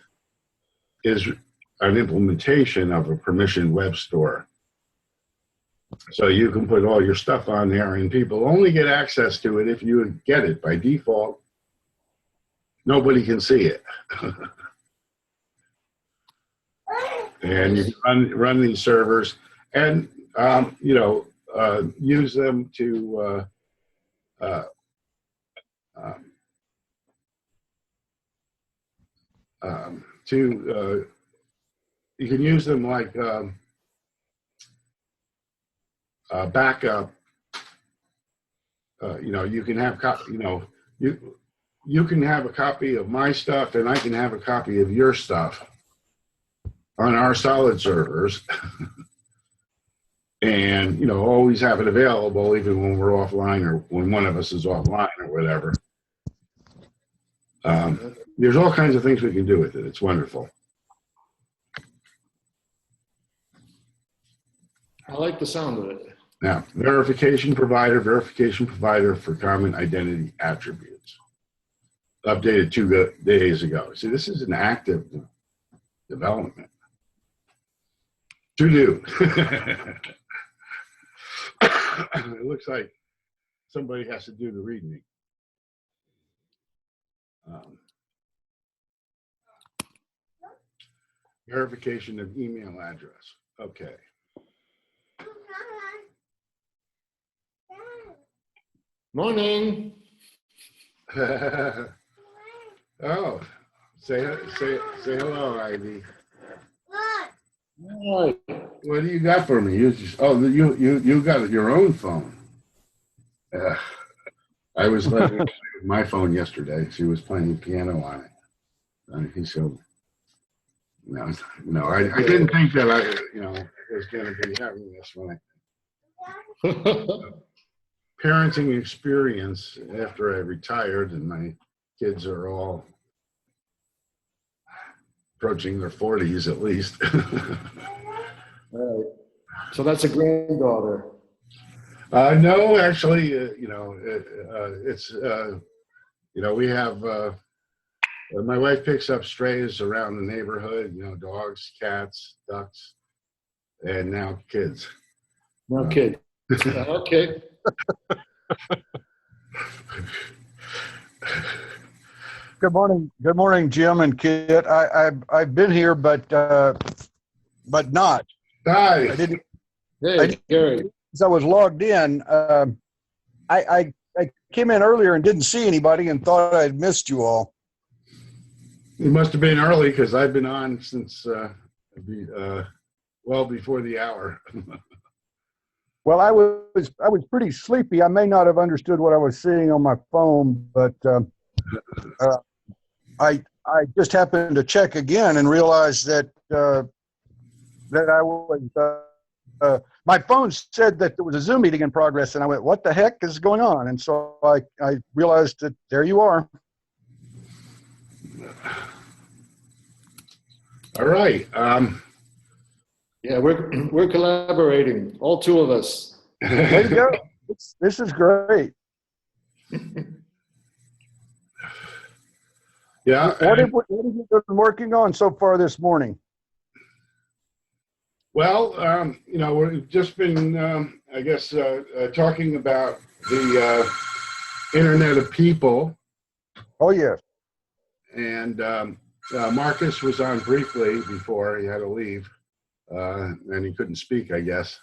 is an implementation of a permissioned web store. So you can put all your stuff on there, and people only get access to it if you get it. By default, nobody can see it. And you can run these servers and, you know, use them to you can use them like backup. You know, you can have you can have a copy of my stuff, and I can have a copy of your stuff on our Solid servers, and you know, always have it available, even when we're offline or when one of us is offline or whatever. There's all kinds of things we can do with it. It's wonderful. I like the sound of it. Now, verification provider for common identity attributes. Updated 2 days ago. See, this is an active development. To do. It looks like somebody has to do the reading. Verification of email address. Okay. Morning. Oh, say hello, Ivy. Hi. What do you got for me? You got your own phone. I was letting her play with my phone yesterday. She was playing piano on it. He said, no, I didn't think that I was going to be having this when parenting experience after I retired and my kids are all approaching their 40s at least. All right. So that's a granddaughter. No, actually, it's, we have, my wife picks up strays around the neighborhood, dogs, cats, ducks, and now kids. No kid. Okay. Good morning, Jim and Kit. I've been here, but not. Hi. I didn't. Hey, Gary. As I was logged in, I came in earlier and didn't see anybody and thought I'd missed you all. You must have been early because I've been on since well before the hour. Well, I was pretty sleepy. I may not have understood what I was seeing on my phone, but I just happened to check again and realized that that I was my phone said that there was a Zoom meeting in progress, and I went, "What the heck is going on?" And so I realized that there you are. All right. Yeah, we're collaborating, all two of us. There you go. This is great. Yeah. What have you been working on so far this morning? Well, we've just been, I guess, talking about the Internet of People. Oh, yes. And Marcus was on briefly before he had to leave, and he couldn't speak, I guess.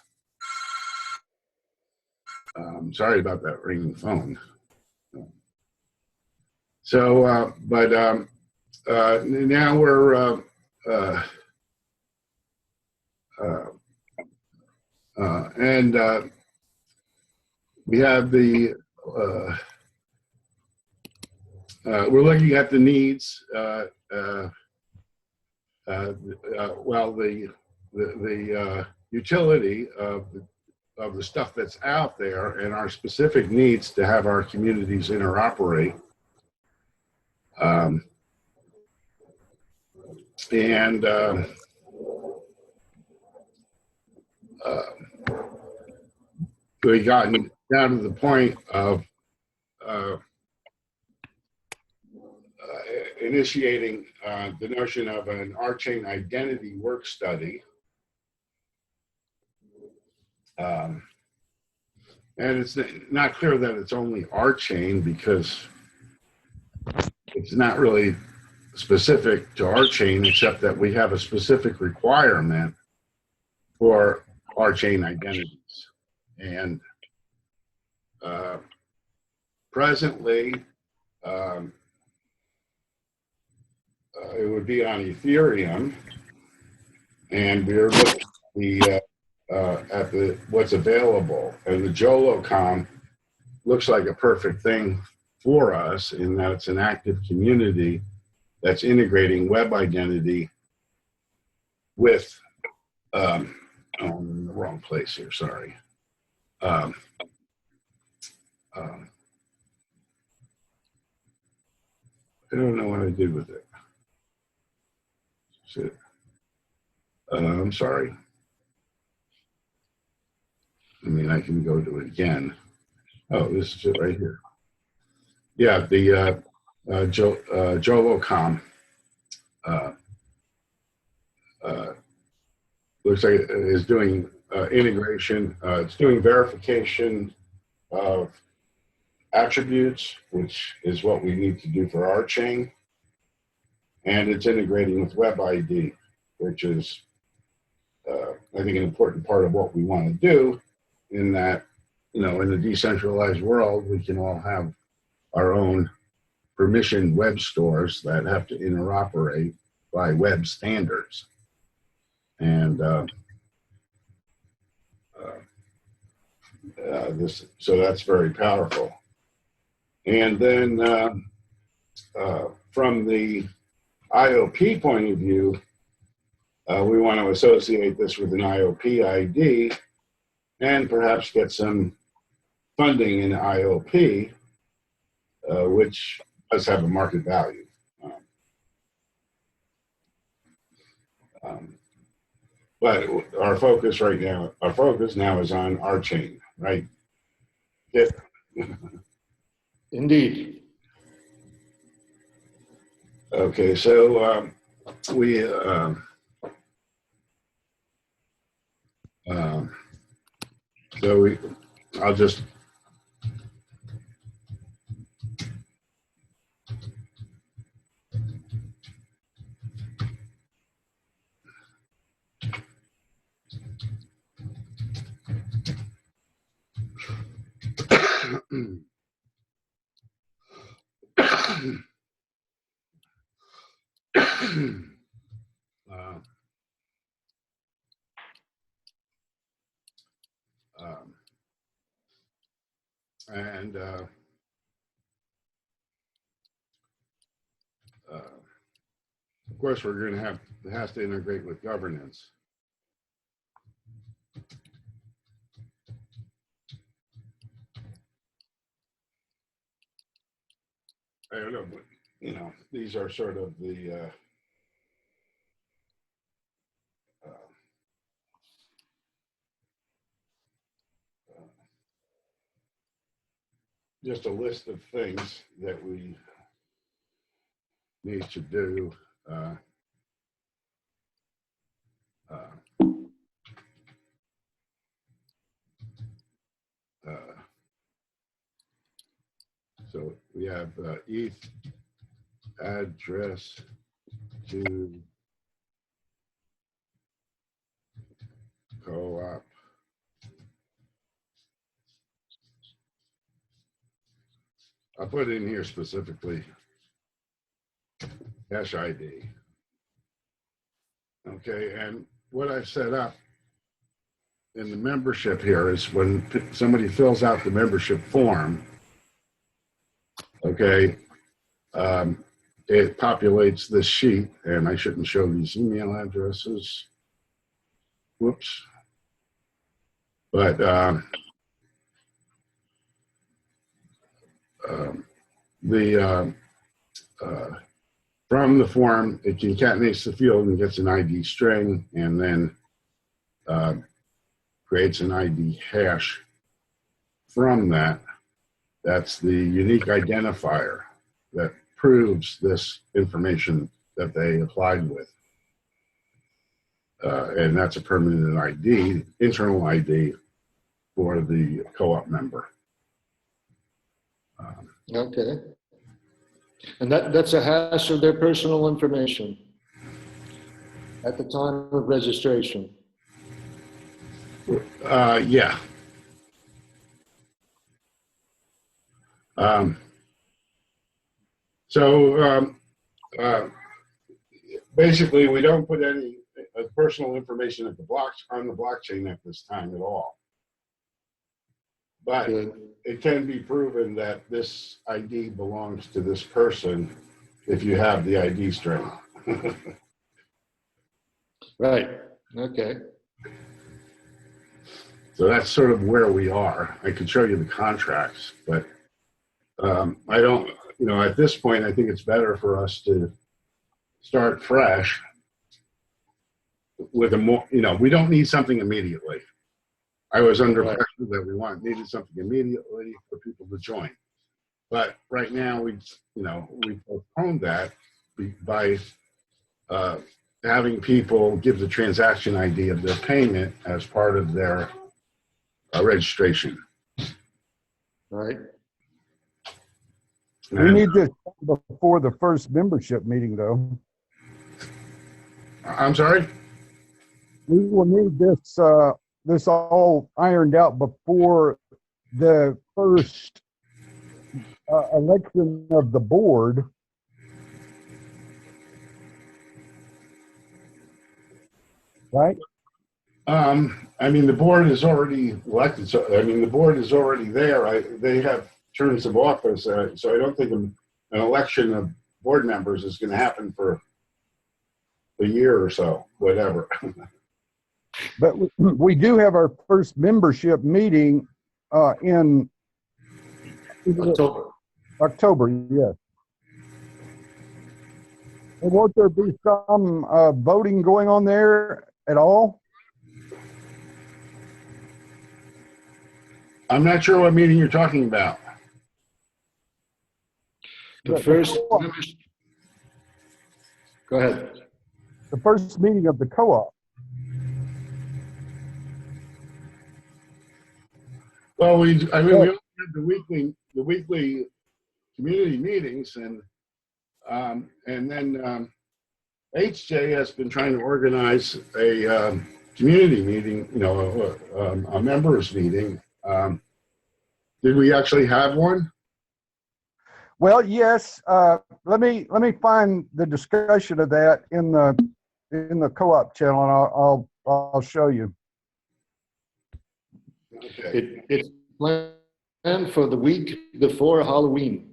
Sorry about that ringing phone. So, but now we're And we have the, we're looking at the needs, well, the utility of the stuff that's out there and our specific needs to have our communities interoperate. And we've gotten down to the point of initiating the notion of an R-chain identity work study. And it's not clear that it's only R-chain because it's not really specific to R-chain, except that we have a specific requirement for R-chain identities. And presently, it would be on Ethereum, and we're looking at the what's available. And the JOLOCOM looks like a perfect thing for us in that it's an active community that's integrating web identity with, I'm in the wrong place here, sorry. I don't know what I did with it. Shit. I'm sorry. I mean, I can go to it again. Oh, this is it right here. Yeah, the JOLOCOM looks like it is doing integration. It's doing verification of attributes, which is what we need to do for our chain. And it's integrating with WebID, which is, I think, an important part of what we want to do, in that, you know, in a decentralized world, we can all have our own permissioned web stores that have to interoperate by web standards. And so that's very powerful. And then from the IOP point of view, we want to associate this with an IOP ID and perhaps get some funding in IOP, which does have a market value. But our focus right now, is on our chain, right? Yeah. Indeed. Okay, so I'll just and of course, we're going to have, it has to integrate with governance. I don't know, but, you know, these are sort of the just a list of things that we need to do. So we have ETH address to co-op. I'll put in here specifically hash ID. Okay, and what I've set up in the membership here is when somebody fills out the membership form, okay, it populates this sheet, and I shouldn't show these email addresses. Whoops. But from the form, it concatenates the field and gets an ID string, and then creates an ID hash from that. That's the unique identifier that proves this information that they applied with. And that's a permanent ID, internal ID for the co-op member. Okay. And that's a hash of their personal information at the time of registration. Yeah. Basically, we don't put any personal information at on the blockchain at this time at all. But it can be proven that this ID belongs to this person if you have the ID string. Right. Okay. So that's sort of where we are. I could show you the contracts, but I don't, at this point, I think it's better for us to start fresh with a more, we don't need something immediately. I was under pressure that needed something immediately for people to join. But right now, we postponed that by having people give the transaction ID of their payment as part of their registration. Right. We need this before the first membership meeting, though. I'm sorry? We will need this this all ironed out before the first election of the board. Right? I mean, the board is already elected. So, I mean, the board is already there. They have terms of office. So I don't think an election of board members is going to happen for a year or so, whatever. But we do have our first membership meeting in October, yes. And won't there be some voting going on there at all? I'm not sure what meeting you're talking about. The first. Go ahead. The first meeting of the co-op. Well, we only have the weekly community meetings, and then HJ has been trying to organize a community meeting, a members meeting. Did we actually have one? Well, yes. Let me find the discussion of that in the co-op channel, and I'll show you. Okay. It's planned for the week before Halloween.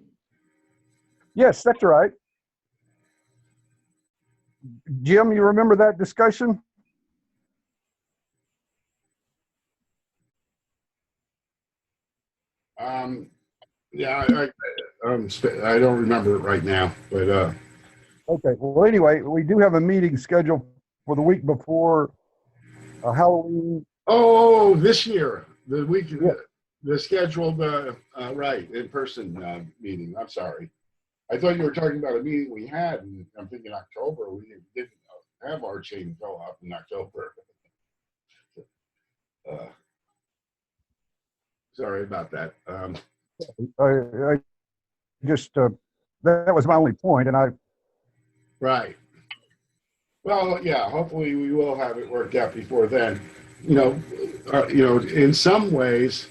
Yes, that's right. Jim, you remember that discussion? Yeah, I don't remember it right now, but Okay. Well, anyway, we do have a meeting scheduled for the week before Halloween. oh, this year, the week, Yeah. the scheduled right in-person meeting. I'm sorry, I thought you were talking about a meeting we had, and I'm thinking October. We didn't have our chain go up in October. Sorry about that. I just that was my only point, and I. Right. Well, yeah. Hopefully, we will have it worked out before then. In some ways,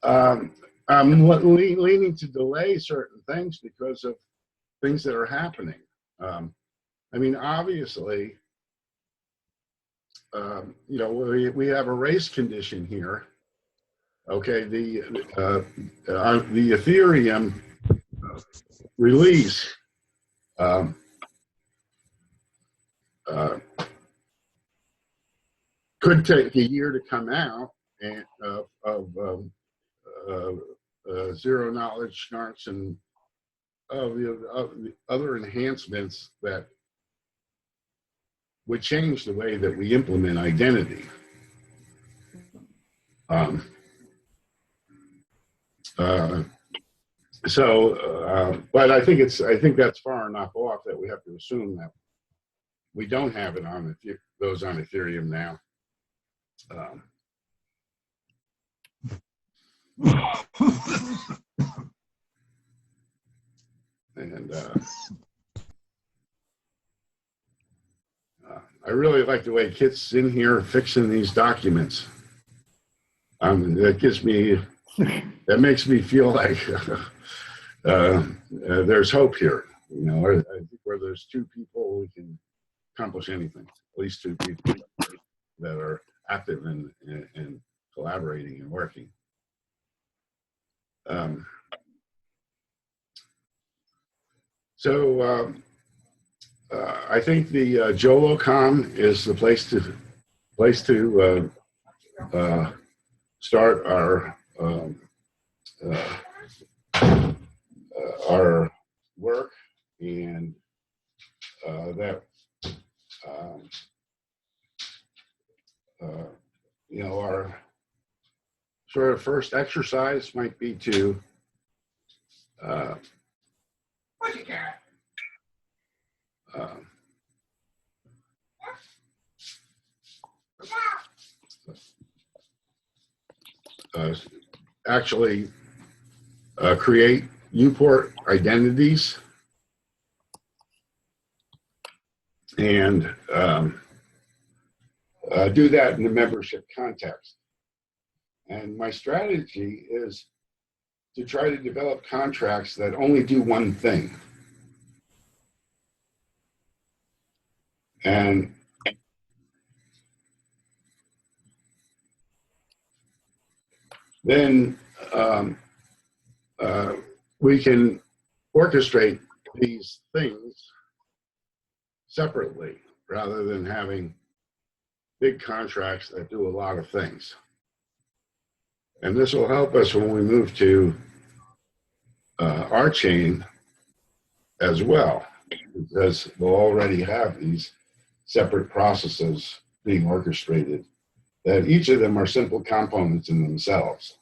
I'm leaning to delay certain things because of things that are happening. I mean, obviously, you know, we have a race condition here. Okay, the Ethereum release um, could take a year to come out, and zero knowledge snarks and of the other enhancements that would change the way that we implement identity. Um, but I think that's far enough off that we have to assume that we don't have it on those on Ethereum now. And I really like the way Kit's in here fixing these documents. That makes me feel like there's hope here. You know, I think where there's two people, we can accomplish anything. At least two people that are active and collaborating and working. I think the JOLOCOM is the place to start our work, and that you know, our sort of first exercise might be to actually create Uport identities and do that in the membership context. And my strategy is to try to develop contracts that only do one thing. And then we can orchestrate these things separately rather than having big contracts that do a lot of things. And this will help us when we move to our chain as well, because we'll already have these separate processes being orchestrated, that each of them are simple components in themselves,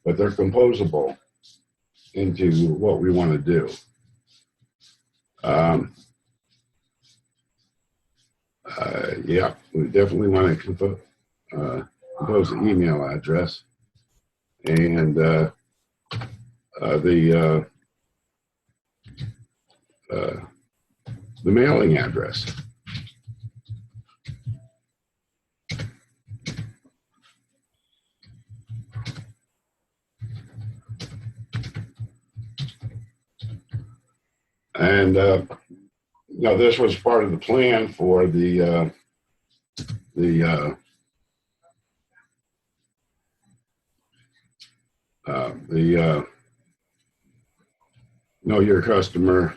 but they're composable into what we want to do. Yeah, we definitely want to compose an email address and the mailing address. And you know, this was part of the plan for the know your customer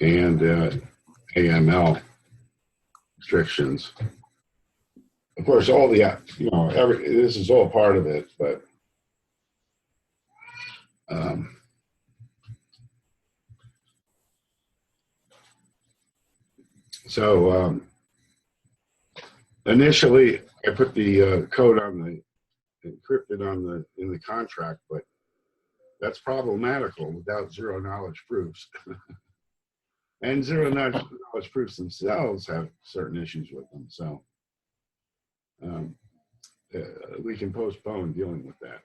and AML restrictions. Of course, all the, you know, this is all part of it, but initially I put the code on the encrypted in the contract, but that's problematical without zero knowledge proofs. And zero knowledge proofs themselves have certain issues with them. So we can postpone dealing with that.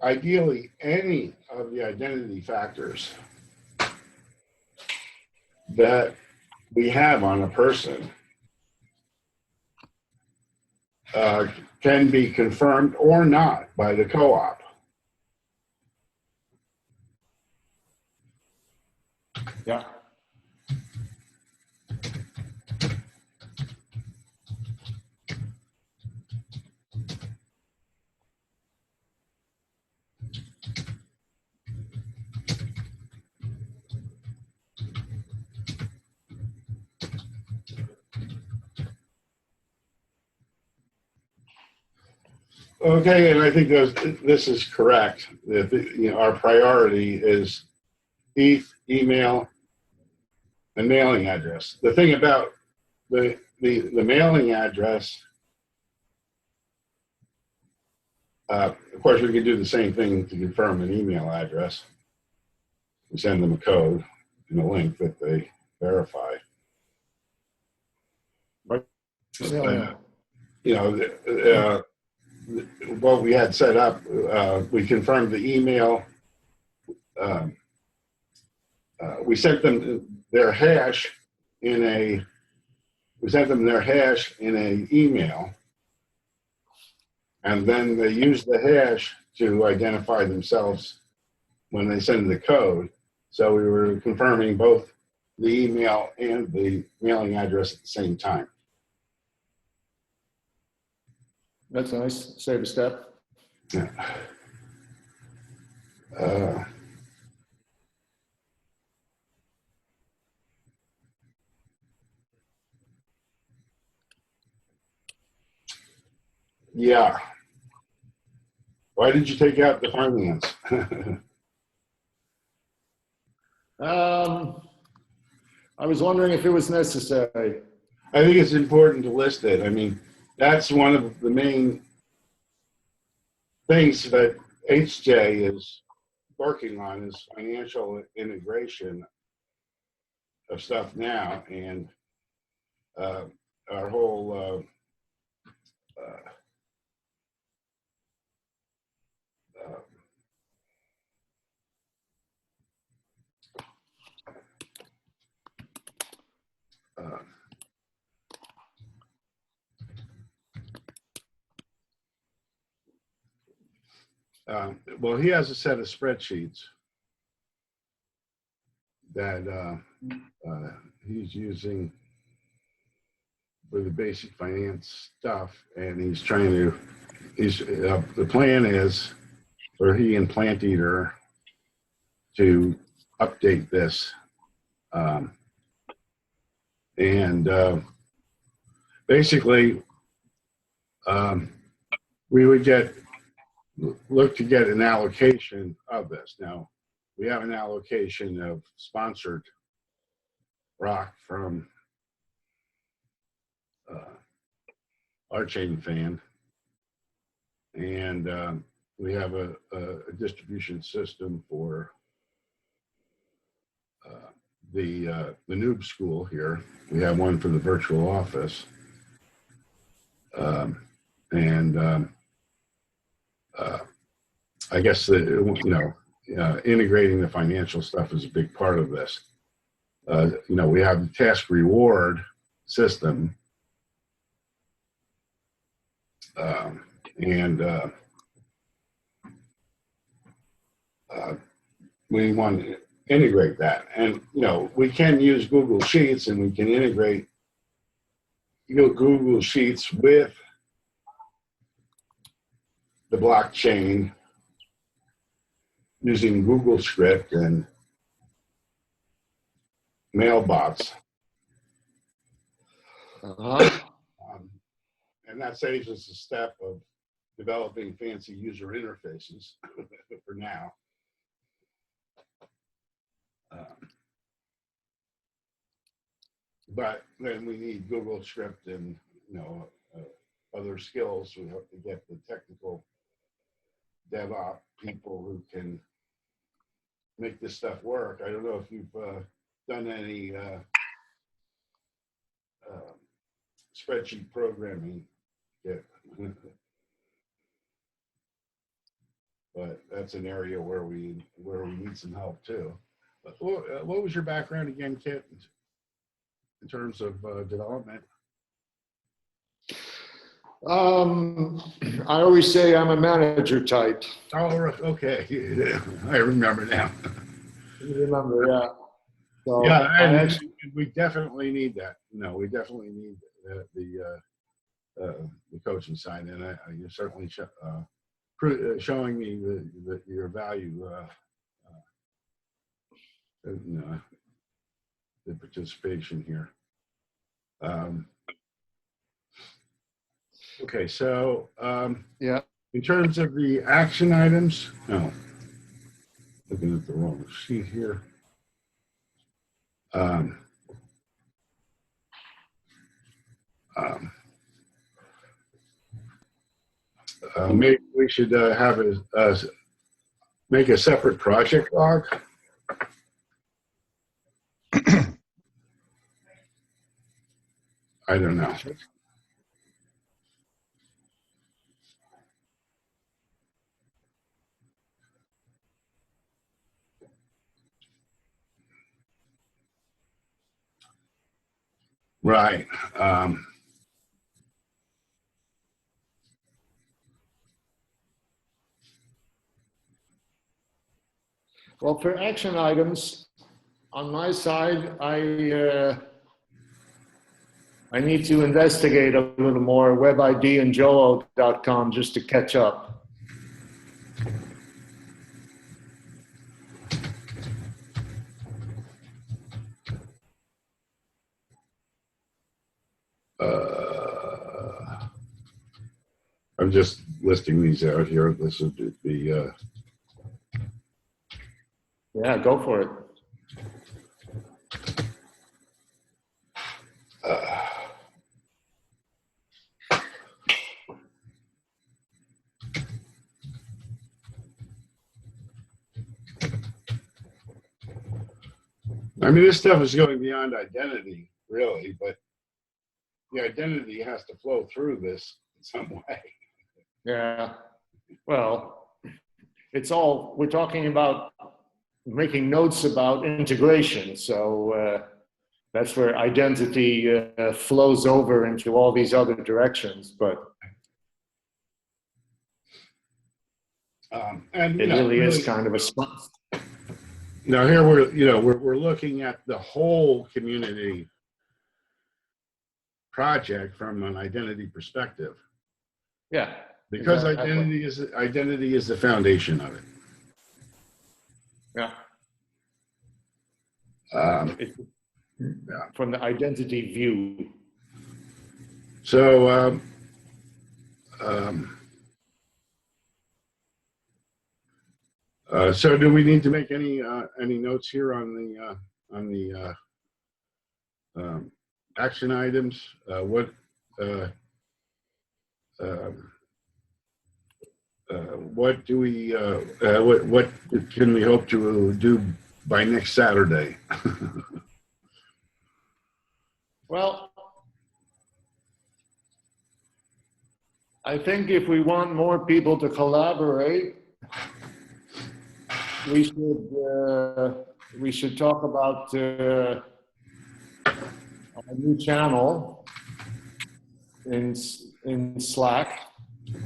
Ideally, any of the identity factors that we have on a person can be confirmed or not by the co-op. Yeah. Okay, and I think this is correct. That our priority is email, and mailing address. The thing about the mailing address, of course, we can do the same thing to confirm an email address. We send them a code and a link that they verify. Right. What we had set up, we confirmed the email. We sent them their hash in a. We sent them their hash in an email, and then they use the hash to identify themselves when they send the code. So we were confirming both the email and the mailing address at the same time. That's nice. Save a step. Yeah. Yeah. Why did you take out the finance? I was wondering if it was necessary. I think it's important to list it. I mean, that's one of the main things that HJ is working on is financial integration of stuff now, and our whole well, he has a set of spreadsheets that he's using for the basic finance stuff, and he's trying to. The plan is for he and Plant Eater to update this, and basically, we would look to get an allocation of this. Now, we have an allocation of sponsored rock from our chain fan, and we have a distribution system for the noob school here. We have one for the virtual office, and I guess integrating the financial stuff is a big part of this. We have the task reward system, and we want to integrate that. And we can use Google Sheets, and we can integrate Google Sheets with the blockchain using Google Script and mailbots. And that saves us a step of developing fancy user interfaces for now. But then we need Google Script and other skills. We have to get the technical DevOps people who can make this stuff work. I don't know if you've done any spreadsheet programming yet, but that's an area where we need some help too. What was your background again, Kit, in terms of development? I always say I'm a manager type. Oh, okay. I remember now. You remember, yeah. So Yeah, I and actually, we definitely need that. No, we definitely need the coaching side, and you're certainly showing me your value. You know, the participation here. Okay, so yeah. in terms of the action items, no, looking at the wrong sheet here. Um, um, maybe we should have make a separate project log. I don't know. Right. Well, for action items, on my side, I need to investigate a little more WebID and Joel.com just to catch up. I'm just listing these out here. This would be Yeah, go for it. I mean, this stuff is going beyond identity, really, but the identity has to flow through this in some way. Yeah. Well, we're talking about making notes about integration. So that's where identity flows over into all these other directions. But And it really is kind of a spot. Now here we're looking at the whole community project from an identity perspective. Yeah. Because exactly. identity is the foundation of it. Yeah. Yeah. From the identity view. So so do we need to make any notes here on the action items? What do we what can we hope to do by next Saturday? Well, I think if we want more people to collaborate, we should talk about a new channel in Slack.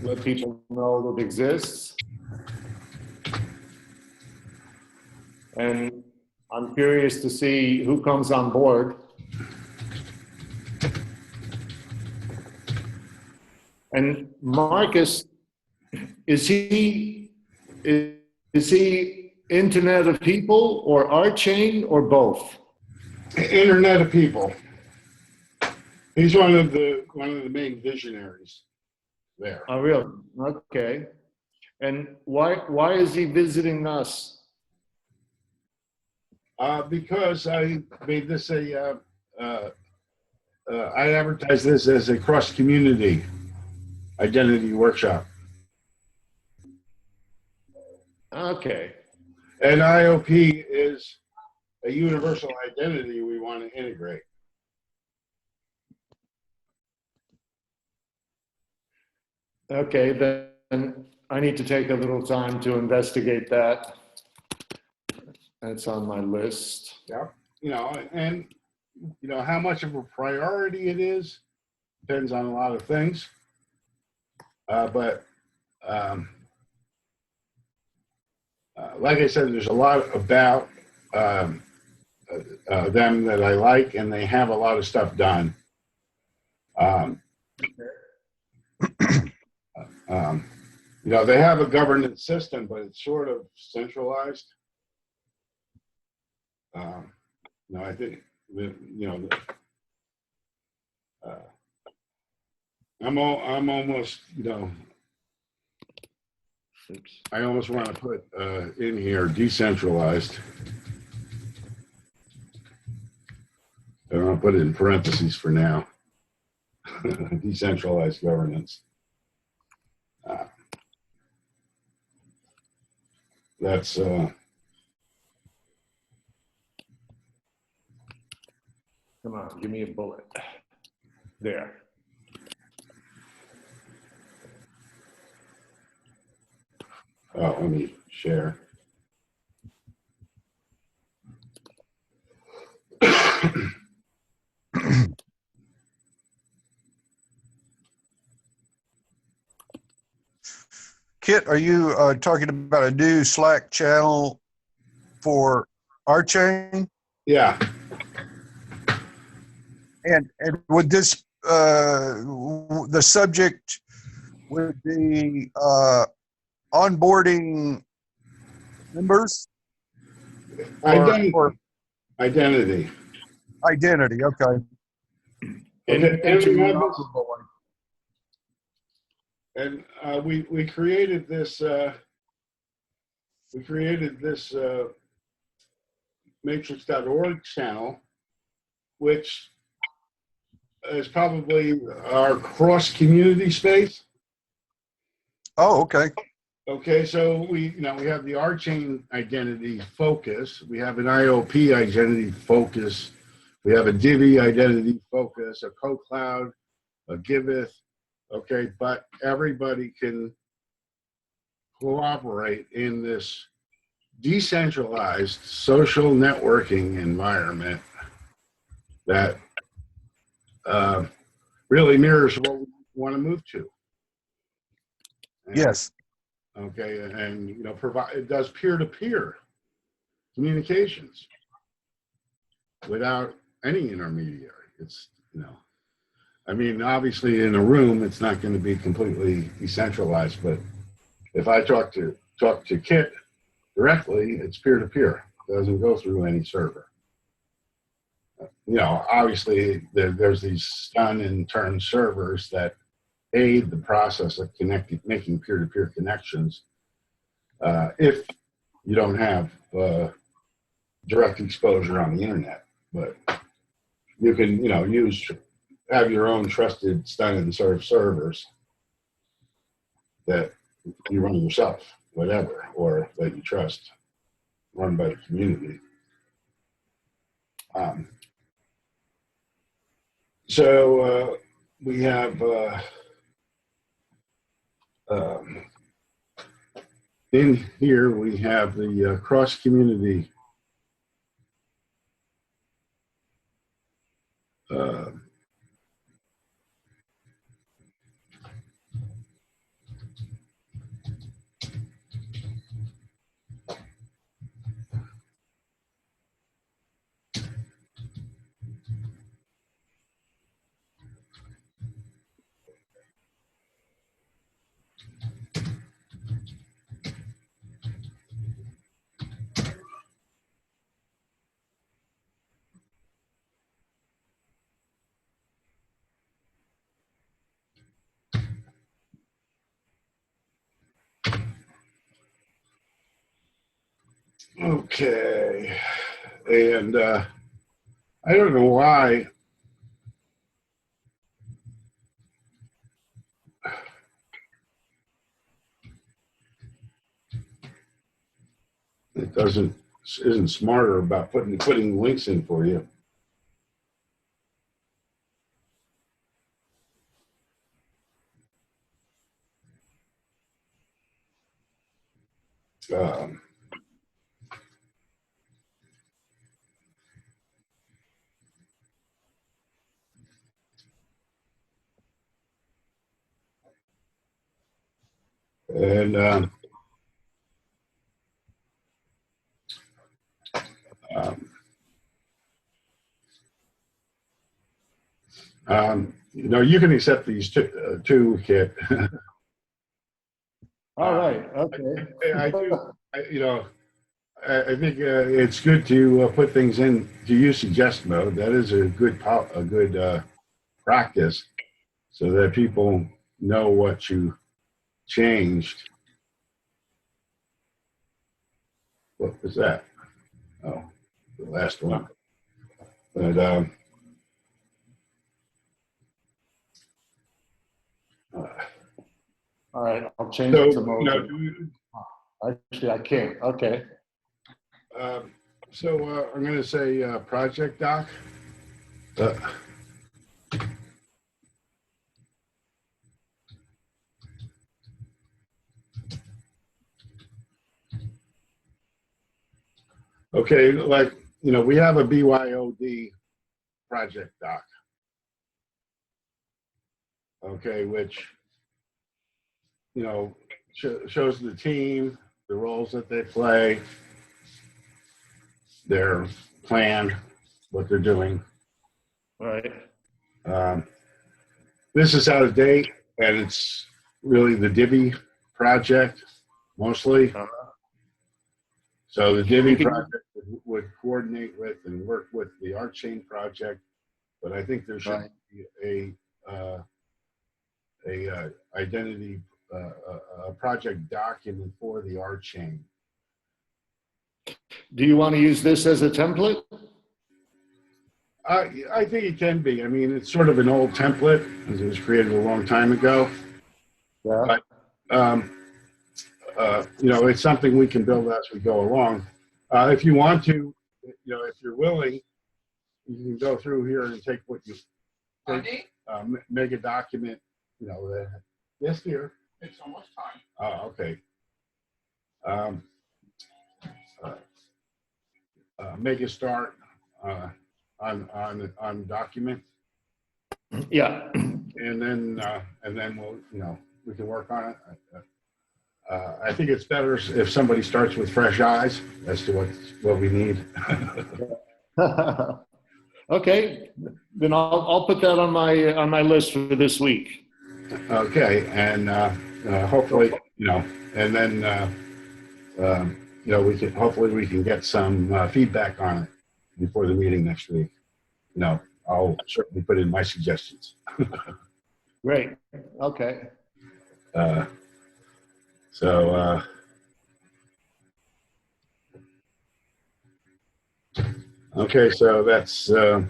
Let people know that exists. And I'm curious to see who comes on board. And Marcus, is he Internet of People or Archain or both? Internet of People. He's one of the main visionaries there. Oh, really? Okay. And why is he visiting us? Because I made this I advertise this as a cross-community identity workshop. Okay. And IOP is a universal identity we want to integrate. Okay, then I need to take a little time to investigate that. That's on my list. Yeah. And how much of a priority it is depends on a lot of things. But like I said, there's a lot about them that I like, and they have a lot of stuff done. Um, um, they have a governance system, but it's sort of centralized. I think, uh, I'm almost, I almost want to put in here decentralized. I don't want to put it in parentheses for now. Decentralized governance. That's Come on, give me a bullet. There. let me share. Kit, are you talking about a new Slack channel for our chain? Yeah. And would this the subject would be onboarding members Identity. or Identity. identity? Okay. And remember, Interoperable. and we created this. Matrix.org channel, which is probably our cross community space. Oh, okay. Okay, so we have the R-Chain identity focus. We have an IOP identity focus. We have a Divi identity focus, a CoCloud, a Giveth. Okay, but everybody can cooperate in this decentralized social networking environment that really mirrors what we want to move to. And, Yes. Okay, and it does peer-to-peer communications without any intermediary. It's obviously in a room it's not going to be completely decentralized, but if I talk to Kit directly, it's peer-to-peer. It doesn't go through any server. Obviously there's these stun and turn servers that aid the process of making peer-to-peer connections. If you don't have direct exposure on the internet, but you can, have your own trusted stun and serve servers that you run yourself, whatever, or that you trust, run by the community. So we have in here we have the cross community okay, and I don't know why it isn't smarter about putting links in for you. Um, And you know, you can accept these two, Kit. All right. Okay. I do. You know, I think it's good to put things in to use suggest mode. That is a good practice, so that people know what you changed. What was that? Oh, the last one. But All right. I'll change so the mode. you know, Actually, I can't. Okay. so I'm going to say project doc. Okay, like, you know, we have a BYOD project doc. Okay, which, you know, shows the team, the roles that they play, their plan, what they're doing. All right. This is out of date, and it's really the Divi project mostly. So the Divi project would coordinate with and work with the ArtChain project, but I think there should be a identity a project document for the ArtChain. Do you want to use this as a template? I think it can be. I mean, it's sort of an old template, as it was created a long time ago. Yeah. But you know, it's something we can build as we go along. If you want to, you know, if you're willing, you can go through here and take what you take, make a document. You know, yes, dear. It's almost time. Oh, okay. Make a start on document, Yeah. and then we'll, you know, we can work on it. I think it's better if somebody starts with fresh eyes as to what we need. Okay. Then I'll put that on my list for this week. Okay, and hopefully, you know, and then you know, hopefully we can get some feedback on it before the meeting next week. You know, I'll certainly put in my suggestions. Great. Okay. So okay, so that's the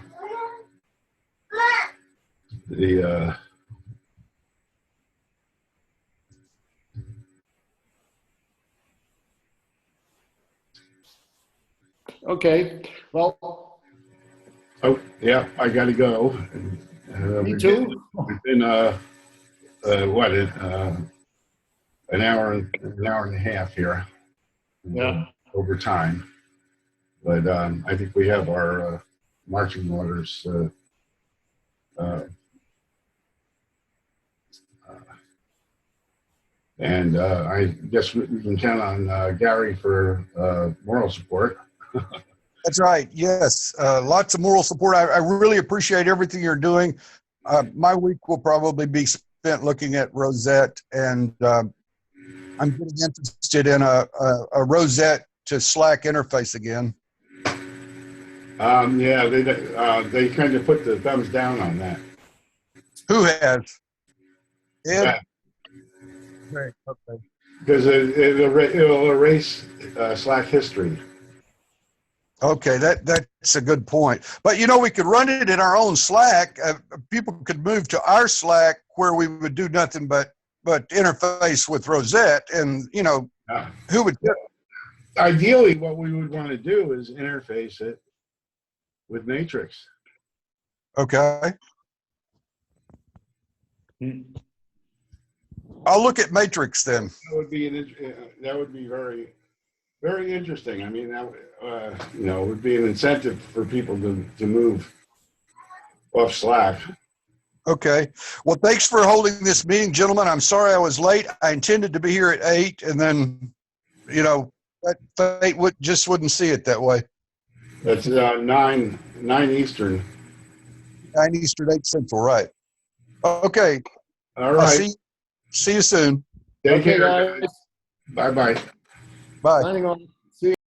Okay. Well, oh yeah, I got to go. me too. We've been what an hour and a half here. Yeah. Over time, but I think we have our marching orders. And I guess we can count on Gary for moral support. That's right. Yes. Lots of moral support. I really appreciate everything you're doing. My week will probably be spent looking at Rosette, and I'm getting interested in a Rosette to Slack interface again. Yeah, they kind of put the thumbs down on that. Who has? Ed? Yeah. Great. Okay. Because it'll erase Slack history. Okay, that's a good point. But you know, we could run it in our own Slack. People could move to our Slack where we would do nothing but interface with Rosette, and you know, who would? Ideally, what we would want to do is interface it with Matrix. Okay. I'll look at Matrix then. That would be very, very interesting. I mean, that you know, would be an incentive for people to move off Slack. Okay. Well, thanks for holding this meeting, gentlemen. I'm sorry I was late. I intended to be here at 8, and then, you know, that fate just wouldn't see it that way. That's 9 Eastern. 9 Eastern, 8 Central, right. Okay. All I'll right. see you soon. Take Okay, care, guys. guys. Bye-bye. Bye. Signing on.